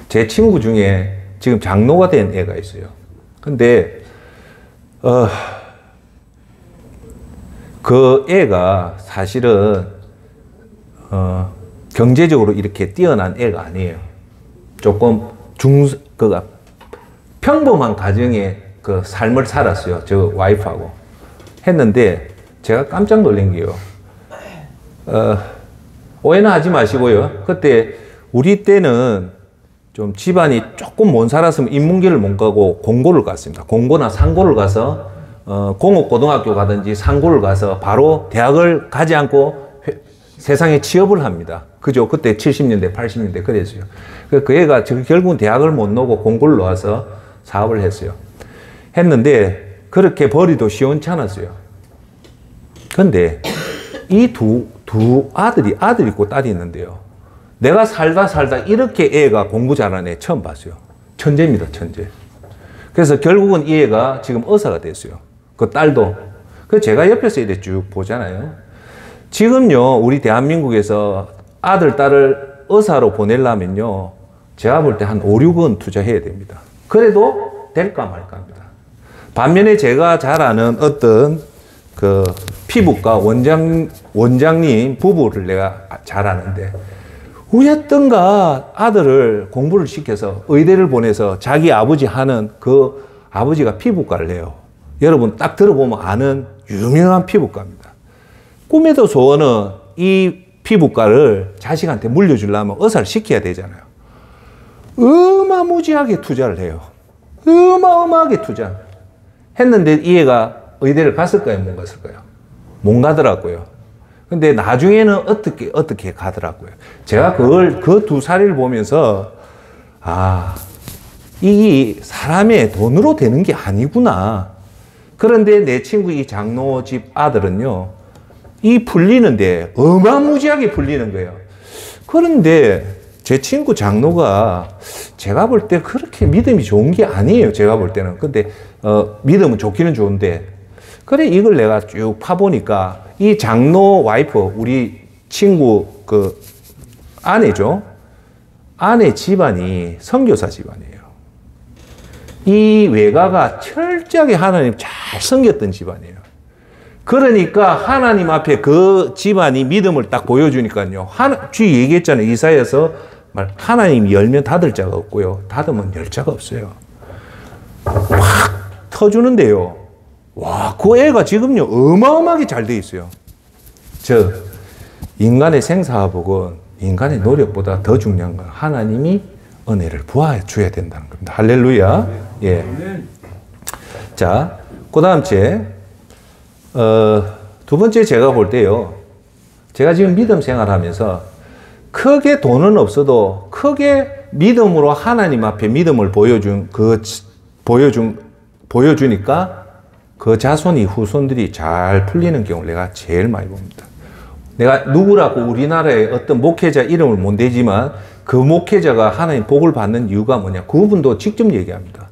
제 친구 중에 지금 장로가 된 애가 있어요. 근데 그 애가 사실은 경제적으로 이렇게 뛰어난 애가 아니에요. 조금 평범한 가정의 그 삶을 살았어요. 저 와이프하고. 했는데 제가 깜짝 놀란 게요. 오해는 하지 마시고요. 그때 우리 때는 좀 집안이 조금 못 살았으면 인문계를 못 가고 공고를 갔습니다. 공고나 상고를 가서 공업고등학교 가든지 상고를 가서 바로 대학을 가지 않고 세상에 취업을 합니다. 그죠? 그때 70년대, 80년대 그랬어요. 그 애가 결국은 대학을 못 나오고 공고를 나와서 사업을 했어요. 했는데 그렇게 벌이도 시원찮았어요. 근데 이 두 아들 있고 딸이 있는데요. 내가 살다 이렇게 애가 공부 잘하는 애 처음 봤어요. 천재입니다, 천재. 그래서 결국은 이 애가 지금 의사가 됐어요. 그 딸도. 그 제가 옆에서 이렇게 쭉 보잖아요. 지금요, 우리 대한민국에서 아들, 딸을 의사로 보내려면요, 제가 볼 때 한 5, 6원 투자해야 됩니다. 그래도 될까 말까 합니다. 반면에 제가 잘 아는 어떤 그 피부과 원장님 부부를 내가 잘 아는데, 우였던가 아들을 공부를 시켜서 의대를 보내서 자기 아버지 하는 그 아버지가 피부과를 해요. 여러분 딱 들어보면 아는 유명한 피부과입니다. 꿈에도 소원은 이 피부과를 자식한테 물려주려면 의사를 시켜야 되잖아요. 어마무지하게 투자를 해요. 어마어마하게 투자. 했는데 이 애가 의대를 갔을까요? 못 갔을까요? 못 가더라고요. 근데 나중에는 어떻게 가더라고요. 제가 그 두 사례를 보면서, 이 사람의 돈으로 되는 게 아니구나. 그런데 내 친구 이 장로 집 아들은요, 이 풀리는데 어마무지하게 풀리는 거예요. 그런데 제 친구 장로가 제가 볼 때 그렇게 믿음이 좋은 게 아니에요. 제가 볼 때는. 근데, 믿음은 좋기는 좋은데, 그래, 이걸 내가 쭉 파보니까 이 장로 와이프, 우리 친구 그 아내죠. 아내 집안이 선교사 집안이에요. 이 외가가 철저하게 하나님 잘 섬겼던 집안이에요. 그러니까 하나님 앞에 그 집안이 믿음을 딱 보여주니까요. 주의 얘기했잖아요. 이사야서 하나님이 열면 닫을 자가 없고요. 닫으면 열 자가 없어요. 확 터주는데요. 와, 그 애가 지금요, 어마어마하게 잘 돼 있어요. 인간의 생사화복은 인간의 노력보다 더 중요한 건 하나님이 은혜를 부어줘야 된다는 겁니다. 할렐루야. 예. 자, 그 다음 두 번째 제가 볼 때요. 제가 지금 믿음 생활하면서 크게 돈은 없어도 크게 믿음으로 하나님 앞에 믿음을 보여주니까 그 자손이 후손들이 잘 풀리는 경우를 내가 제일 많이 봅니다. 내가 누구라고 우리나라의 어떤 목회자 이름을 못 대지만 그 목회자가 하나님 복을 받는 이유가 뭐냐. 그분도 직접 얘기합니다.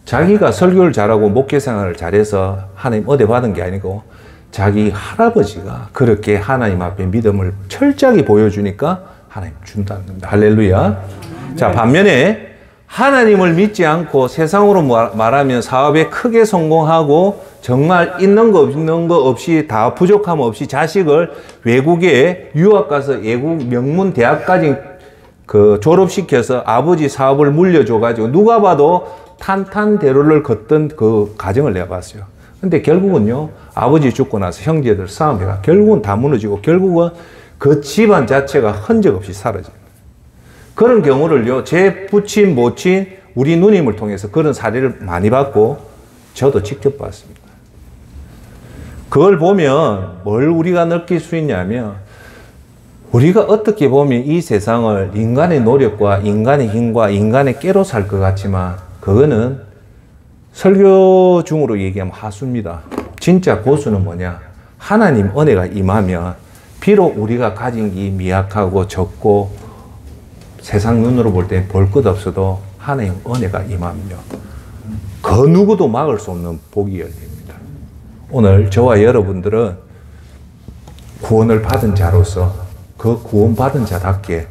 자기가 설교를 잘하고 목회 생활을 잘해서 하나님 은혜 받은 게 아니고 자기 할아버지가 그렇게 하나님 앞에 믿음을 철저하게 보여주니까 하나님 준다는 겁니다. 할렐루야. 자, 반면에 하나님을 믿지 않고 세상으로 말하면 사업에 크게 성공하고 정말 있는 거 없는 거 없이 다 부족함 없이 자식을 외국에 유학 가서 외국 명문 대학까지 그 졸업시켜서 아버지 사업을 물려줘가지고 누가 봐도 탄탄대로를 걷던 그 가정을 내가 봤어요. 근데 결국은요, 아버지 죽고 나서 형제들 싸움해가 결국은 다 무너지고 결국은 그 집안 자체가 흔적 없이 사라져요. 그런 경우를요, 제 부친, 모친, 우리 누님을 통해서 그런 사례를 많이 봤고, 저도 직접 봤습니다. 그걸 보면 뭘 우리가 느낄 수 있냐면, 우리가 어떻게 보면 이 세상을 인간의 노력과 인간의 힘과 인간의 깨로 살 것 같지만, 그거는 설교 중으로 얘기하면 하수입니다. 진짜 고수는 뭐냐? 하나님 은혜가 임하면, 비록 우리가 가진 게 미약하고 적고, 세상 눈으로 볼 때 볼 것 없어도 하나님 은혜가 임하며 그 누구도 막을 수 없는 복이 열립니다. 오늘 저와 여러분들은 구원을 받은 자로서 그 구원받은 자답게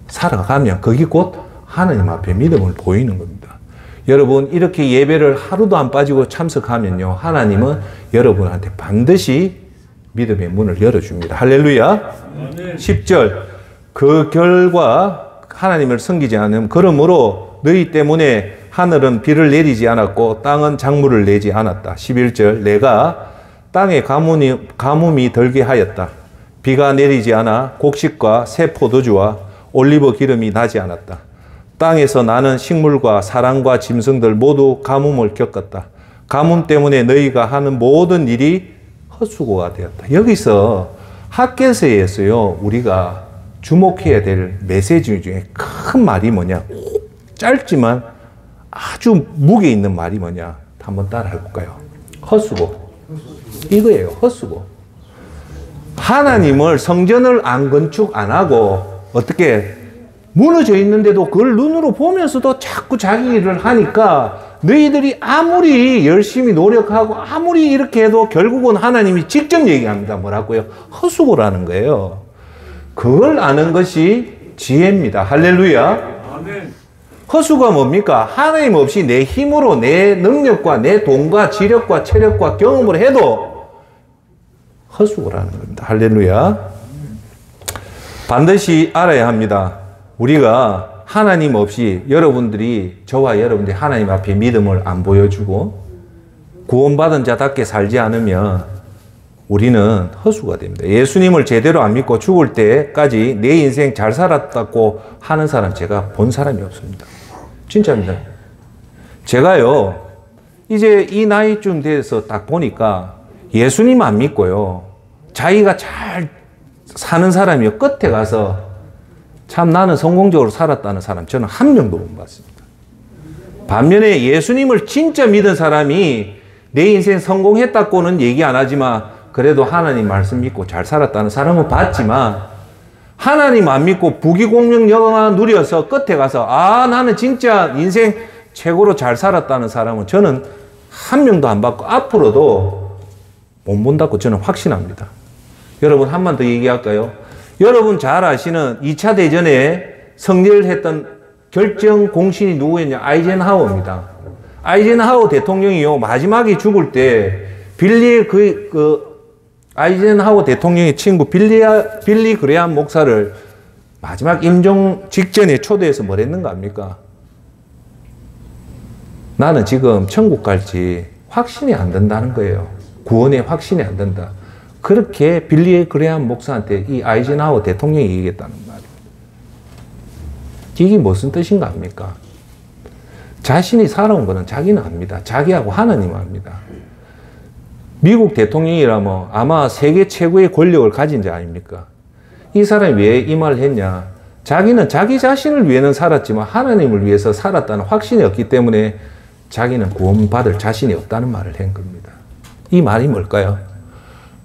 살아가면 그게 곧 하나님 앞에 믿음을 보이는 겁니다. 여러분 이렇게 예배를 하루도 안 빠지고 참석하면요, 하나님은 여러분한테 반드시 믿음의 문을 열어줍니다. 할렐루야. 10절 그 결과 하나님을 섬기지 않음. 그러므로 너희 때문에 하늘은 비를 내리지 않았고 땅은 작물을 내지 않았다. 11절 내가 땅에 가뭄이 들게 하였다. 비가 내리지 않아 곡식과 새 포도주와 올리브 기름이 나지 않았다. 땅에서 나는 식물과 사람과 짐승들 모두 가뭄을 겪었다. 가뭄 때문에 너희가 하는 모든 일이 헛수고가 되었다. 여기서 학개서에서요, 우리가 주목해야 될 메시지 중에 큰 말이 뭐냐? 짧지만 아주 무게 있는 말이 뭐냐? 한번 따라 해볼까요? 헛수고. 이거예요, 헛수고. 하나님을 성전을 안 건축 안 하고 어떻게 무너져 있는데도 그걸 눈으로 보면서도 자꾸 자기 일을 하니까 너희들이 아무리 열심히 노력하고 아무리 이렇게 해도 결국은 하나님이 직접 얘기합니다. 뭐라고요? 헛수고라는 거예요. 그걸 아는 것이 지혜입니다. 할렐루야. 아멘. 허수가 뭡니까? 하나님 없이 내 힘으로 내 능력과 내 돈과 지력과 체력과 경험을 해도 허수고라는 겁니다. 할렐루야. 반드시 알아야 합니다. 우리가 하나님 없이 여러분들이 저와 여러분들이 하나님 앞에 믿음을 안 보여주고 구원받은 자답게 살지 않으면 우리는 허수가 됩니다. 예수님을 제대로 안 믿고 죽을 때까지 내 인생 잘 살았다고 하는 사람 제가 본 사람이 없습니다. 진짜입니다. 제가요, 이제 이 나이쯤 돼서 딱 보니까 예수님 안 믿고요, 자기가 잘 사는 사람이요, 끝에 가서 참 나는 성공적으로 살았다는 사람 저는 한 명도 못 봤습니다. 반면에 예수님을 진짜 믿은 사람이 내 인생 성공했다고는 얘기 안 하지만 그래도 하나님 말씀 믿고 잘 살았다는 사람은 봤지만 하나님 안 믿고 부귀공명 영화 누려서 끝에 가서 아 나는 진짜 인생 최고로 잘 살았다는 사람은 저는 한 명도 안 봤고 앞으로도 못 본다고 저는 확신합니다. 여러분 한 번 더 얘기할까요? 여러분 잘 아시는 2차 대전에 승리를 했던 결정 공신이 누구였냐? 아이젠하워입니다. 아이젠하워 대통령이요, 마지막에 죽을 때 빌리 아이젠하워 대통령의 친구 빌리 그레함 목사를 마지막 임종 직전에 초대해서 뭘 했는가 합니까? 나는 지금 천국 갈지 확신이 안 된다는 거예요. 구원에 확신이 안 된다. 그렇게 빌리 그레함 목사한테 이 아이젠하워 대통령이 얘기했다는 말이에요. 이게 무슨 뜻인가 합니까? 자신이 살아온 거는 자기는 압니다. 자기하고 하나님은 압니다. 미국 대통령이라면 아마 세계 최고의 권력을 가진 자 아닙니까? 이 사람이 왜 이 말을 했냐? 자기는 자기 자신을 위해는 살았지만 하나님을 위해서 살았다는 확신이 없기 때문에 자기는 구원받을 자신이 없다는 말을 한 겁니다. 이 말이 뭘까요?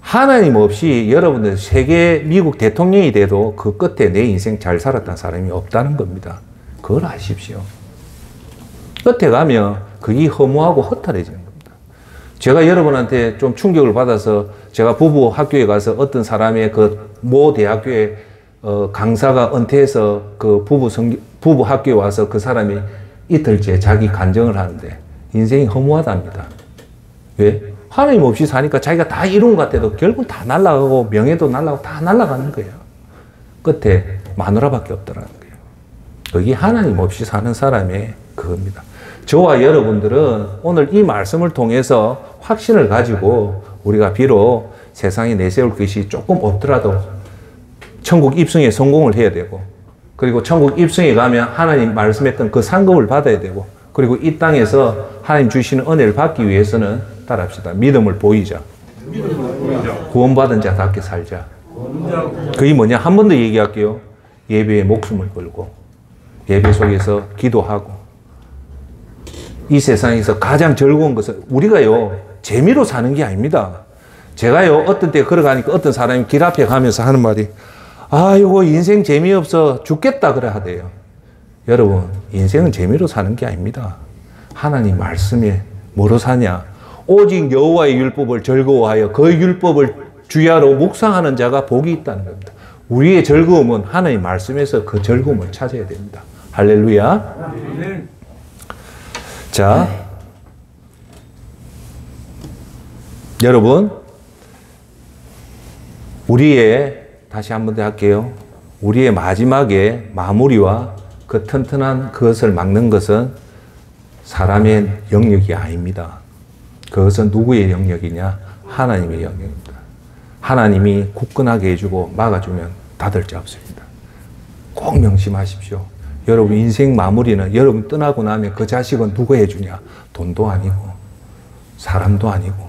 하나님 없이 여러분들 세계 미국 대통령이 돼도 그 끝에 내 인생 잘 살았다는 사람이 없다는 겁니다. 그걸 아십시오. 끝에 가면 그게 허무하고 허탈해지는 겁니다. 제가 여러분한테 좀 충격을 받아서 제가 부부 학교에 가서 어떤 사람의 그 모 대학교에 강사가 은퇴해서 그 부부 학교에 와서 그 사람이 이틀째 자기 간증을 하는데 인생이 허무하답니다. 왜? 하나님 없이 사니까 자기가 다 이룬 것 같아도 결국 다 날아가고 명예도 날아가고 다 날아가는 거예요. 끝에 마누라밖에 없더라는 거예요. 그게 하나님 없이 사는 사람의 그겁니다. 저와 여러분들은 오늘 이 말씀을 통해서 확신을 가지고 우리가 비록 세상에 내세울 것이 조금 없더라도 천국 입성에 성공을 해야 되고, 그리고 천국 입성에 가면 하나님 말씀했던 그 상급을 받아야 되고, 그리고 이 땅에서 하나님 주시는 은혜를 받기 위해서는 따라합시다. 믿음을 보이자. 구원받은 자답게 살자. 그게 뭐냐? 한 번 더 얘기할게요. 예배에 목숨을 걸고 예배 속에서 기도하고, 이 세상에서 가장 즐거운 것은 우리가요 재미로 사는 게 아닙니다. 제가요 어떤 때 걸어가니까 어떤 사람이 길 앞에 가면서 하는 말이, 아이고 인생 재미없어 죽겠다 그래 하대요. 여러분, 인생은 재미로 사는 게 아닙니다. 하나님 말씀에 뭐로 사냐? 오직 여호와의 율법을 즐거워하여 그 율법을 주야로 묵상하는 자가 복이 있다는 겁니다. 우리의 즐거움은 하나님 말씀에서 그 즐거움을 찾아야 됩니다. 할렐루야. 자, 여러분, 다시 한 번 더 할게요. 우리의 마지막에 마무리와 그 튼튼한 그것을 막는 것은 사람의 영역이 아닙니다. 그것은 누구의 영역이냐? 하나님의 영역입니다. 하나님이 굳건하게 해주고 막아주면 닫을 자 없습니다. 꼭 명심하십시오. 여러분 인생 마무리는 여러분 떠나고 나면 그 자식은 누가 해주냐? 돈도 아니고 사람도 아니고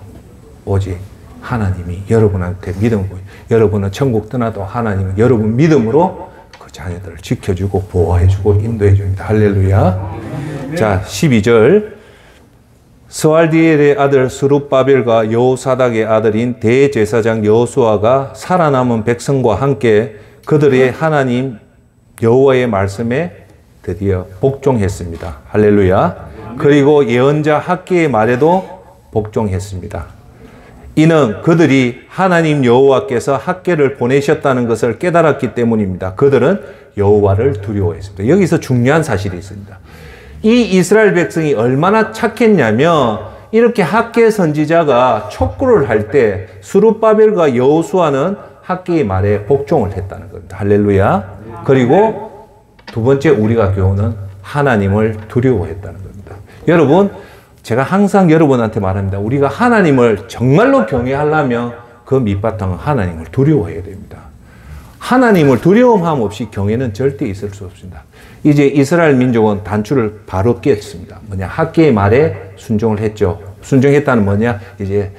오직 하나님이 여러분한테 믿음을 보여. 여러분은 천국 떠나도 하나님은 여러분 믿음으로 그 자녀들을 지켜주고 보호해주고 인도해줍니다. 할렐루야. 자, 12절. 스왈디엘의 아들 스룹바벨과 여호사닥의 아들인 대제사장 여호수아가 살아남은 백성과 함께 그들의 하나님 여호와의 말씀에 드디어 복종했습니다. 할렐루야. 그리고 예언자 학개의 말에도 복종했습니다. 이는 그들이 하나님 여호와께서 학개를 보내셨다는 것을 깨달았기 때문입니다. 그들은 여호와를 두려워했습니다. 여기서 중요한 사실이 있습니다. 이 이스라엘 백성이 얼마나 착했냐면, 이렇게 학개 선지자가 촉구를 할 때 스룹바벨과 여호수아는 학개의 말에 복종을 했다는 겁니다. 할렐루야. 그리고 두 번째 우리가 교훈은 하나님을 두려워했다는 겁니다. 여러분, 제가 항상 여러분한테 말합니다. 우리가 하나님을 정말로 경외하려면 그 밑바탕은 하나님을 두려워해야 됩니다. 하나님을 두려움함 없이 경외는 절대 있을 수 없습니다. 이제 이스라엘 민족은 단추를 바로 깼습니다. 뭐냐? 학개의 말에 순종을 했죠. 순종했다는 뭐냐? 이제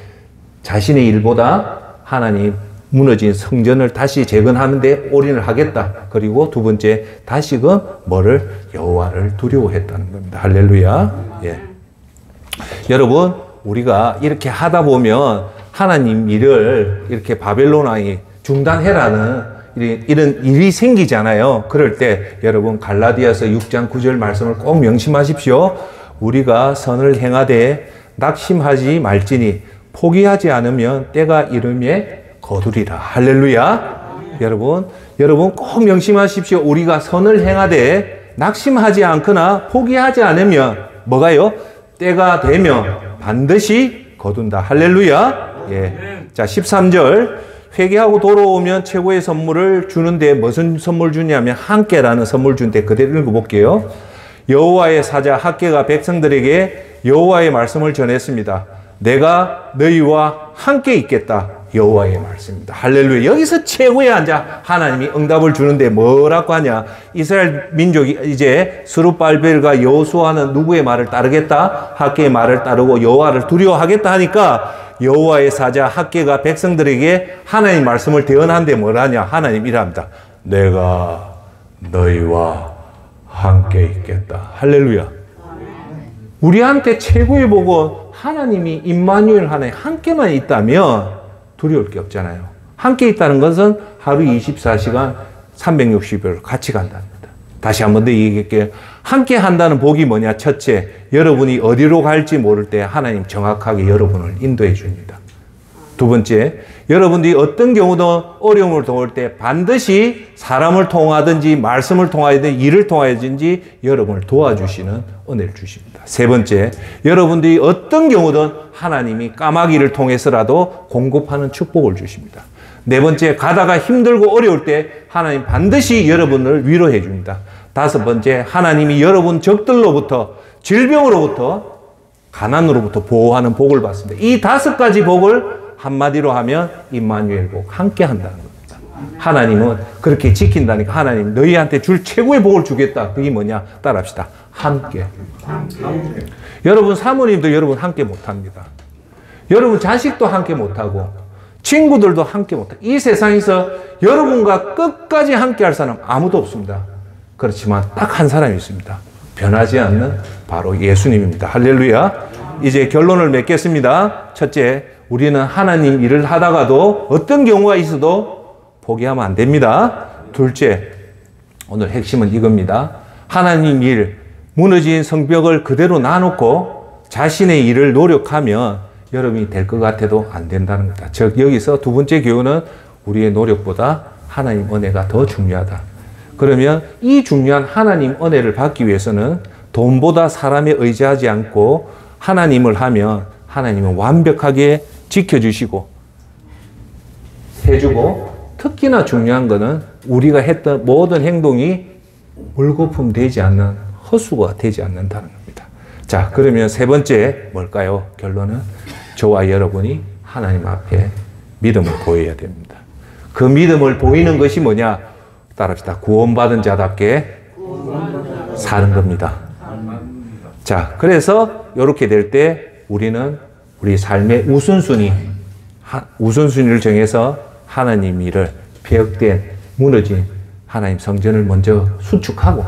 자신의 일보다 하나님 무너진 성전을 다시 재건하는 데 올인을 하겠다. 그리고 두 번째, 다시금 뭐를? 여호와를 두려워했다는 겁니다. 할렐루야. 예. 여러분, 우리가 이렇게 하다 보면 하나님 일을 이렇게 바벨론 왕이 중단해라는 이런 일이 생기잖아요. 그럴 때 여러분 갈라디아서 6장 9절 말씀을 꼭 명심하십시오. 우리가 선을 행하되 낙심하지 말지니 포기하지 않으면 때가 이름에 거두리라. 할렐루야. 여러분 꼭 명심하십시오. 우리가 선을 행하되 낙심하지 않거나 포기하지 않으면 뭐가요? 때가 되면 반드시 거둔다. 할렐루야. 예. 자, 13절. 회개하고 돌아오면 최고의 선물을 주는데 무슨 선물 주냐면 함께라는 선물 주는데 그대로 읽어볼게요. 여호와의 사자 학개가 백성들에게 여호와의 말씀을 전했습니다. 내가 너희와 함께 있겠다. 여호와의 말씀입니다. 할렐루야. 여기서 최고의 앉아 하나님이 응답을 주는데 뭐라고 하냐? 이스라엘 민족이 이제 스룹발벨과 여호수아는 누구의 말을 따르겠다? 학개의 말을 따르고 여호와를 두려워하겠다 하니까 여호와의 사자 학개가 백성들에게 하나님 말씀을 대언하는데 뭐라냐? 하나님 이랍니다. 내가 너희와 함께 있겠다. 할렐루야. 우리한테 최고의 복은 하나님이 임마누엘 하나님 함께만 있다면 두려울 게 없잖아요. 함께 있다는 것은 하루 24시간 360일 같이 간다는 겁니다. 다시 한 번 더 얘기할게요. 함께 한다는 복이 뭐냐? 첫째, 여러분이 어디로 갈지 모를 때 하나님 정확하게 여러분을 인도해 줍니다. 두 번째, 여러분들이 어떤 경우도 어려움을 도울 때 반드시 사람을 통하든지 말씀을 통하든지 일을 통하든지 여러분을 도와주시는 은혜를 주십니다. 세 번째, 여러분들이 어떤 경우든 하나님이 까마귀를 통해서라도 공급하는 축복을 주십니다. 네 번째, 가다가 힘들고 어려울 때 하나님 반드시 여러분을 위로해 줍니다. 다섯 번째, 하나님이 여러분 적들로부터, 질병으로부터, 가난으로부터 보호하는 복을 받습니다. 이 다섯 가지 복을 한마디로 하면 임마누엘 복, 함께 한다는 겁니다. 하나님은 그렇게 지킨다니까 하나님 너희한테 줄 최고의 복을 주겠다. 그게 뭐냐? 따라합시다. 함께. 여러분 사모님도 여러분 함께 못합니다. 여러분 자식도 함께 못하고 친구들도 함께 못하고 이 세상에서 여러분과 끝까지 함께 할 사람 아무도 없습니다. 그렇지만 딱 한 사람이 있습니다. 변하지 않는 바로 예수님입니다. 할렐루야. 이제 결론을 맺겠습니다. 첫째, 우리는 하나님 일을 하다가도 어떤 경우가 있어도 포기하면 안 됩니다. 둘째, 오늘 핵심은 이겁니다. 하나님 일, 무너진 성벽을 그대로 놔놓고 자신의 일을 노력하면 여러분이 될 것 같아도 안 된다는 겁니다. 즉 여기서 두 번째 교훈은 우리의 노력보다 하나님 은혜가 더 중요하다. 그러면 이 중요한 하나님 은혜를 받기 위해서는 돈보다 사람에 의지하지 않고 하나님을 하면 하나님은 완벽하게 지켜주시고 해주고 특히나 중요한 것은 우리가 했던 모든 행동이 물거품 되지 않는 허수가 되지 않는다는 겁니다. 자, 그러면 세 번째 뭘까요? 결론은 저와 여러분이 하나님 앞에 믿음을 보여야 됩니다. 그 믿음을 보이는 것이 뭐냐? 따라합시다. 구원받은 자답게 사는 겁니다. 자, 그래서 이렇게 될 때 우리는 우리 삶의 우선순위를 정해서 하나님 일을 폐역된 무너진 하나님 성전을 먼저 수축하고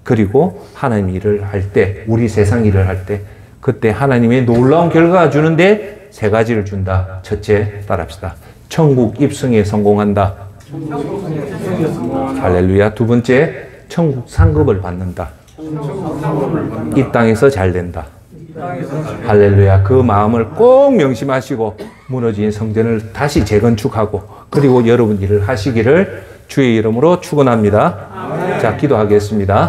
그리고 하나님 일을 할 때 우리 세상 일을 할 때 그때 하나님의 놀라운 결과가 주는데 세 가지를 준다. 첫째, 따라합시다. 천국 입성에 성공한다. 할렐루야. 두 번째, 천국 상급을 받는다. 이 땅에서 잘 된다. 할렐루야. 그 마음을 꼭 명심하시고 무너진 성전을 다시 재건축하고 그리고 여러분 일을 하시기를 주의 이름으로 축원합니다. 자, 기도하겠습니다.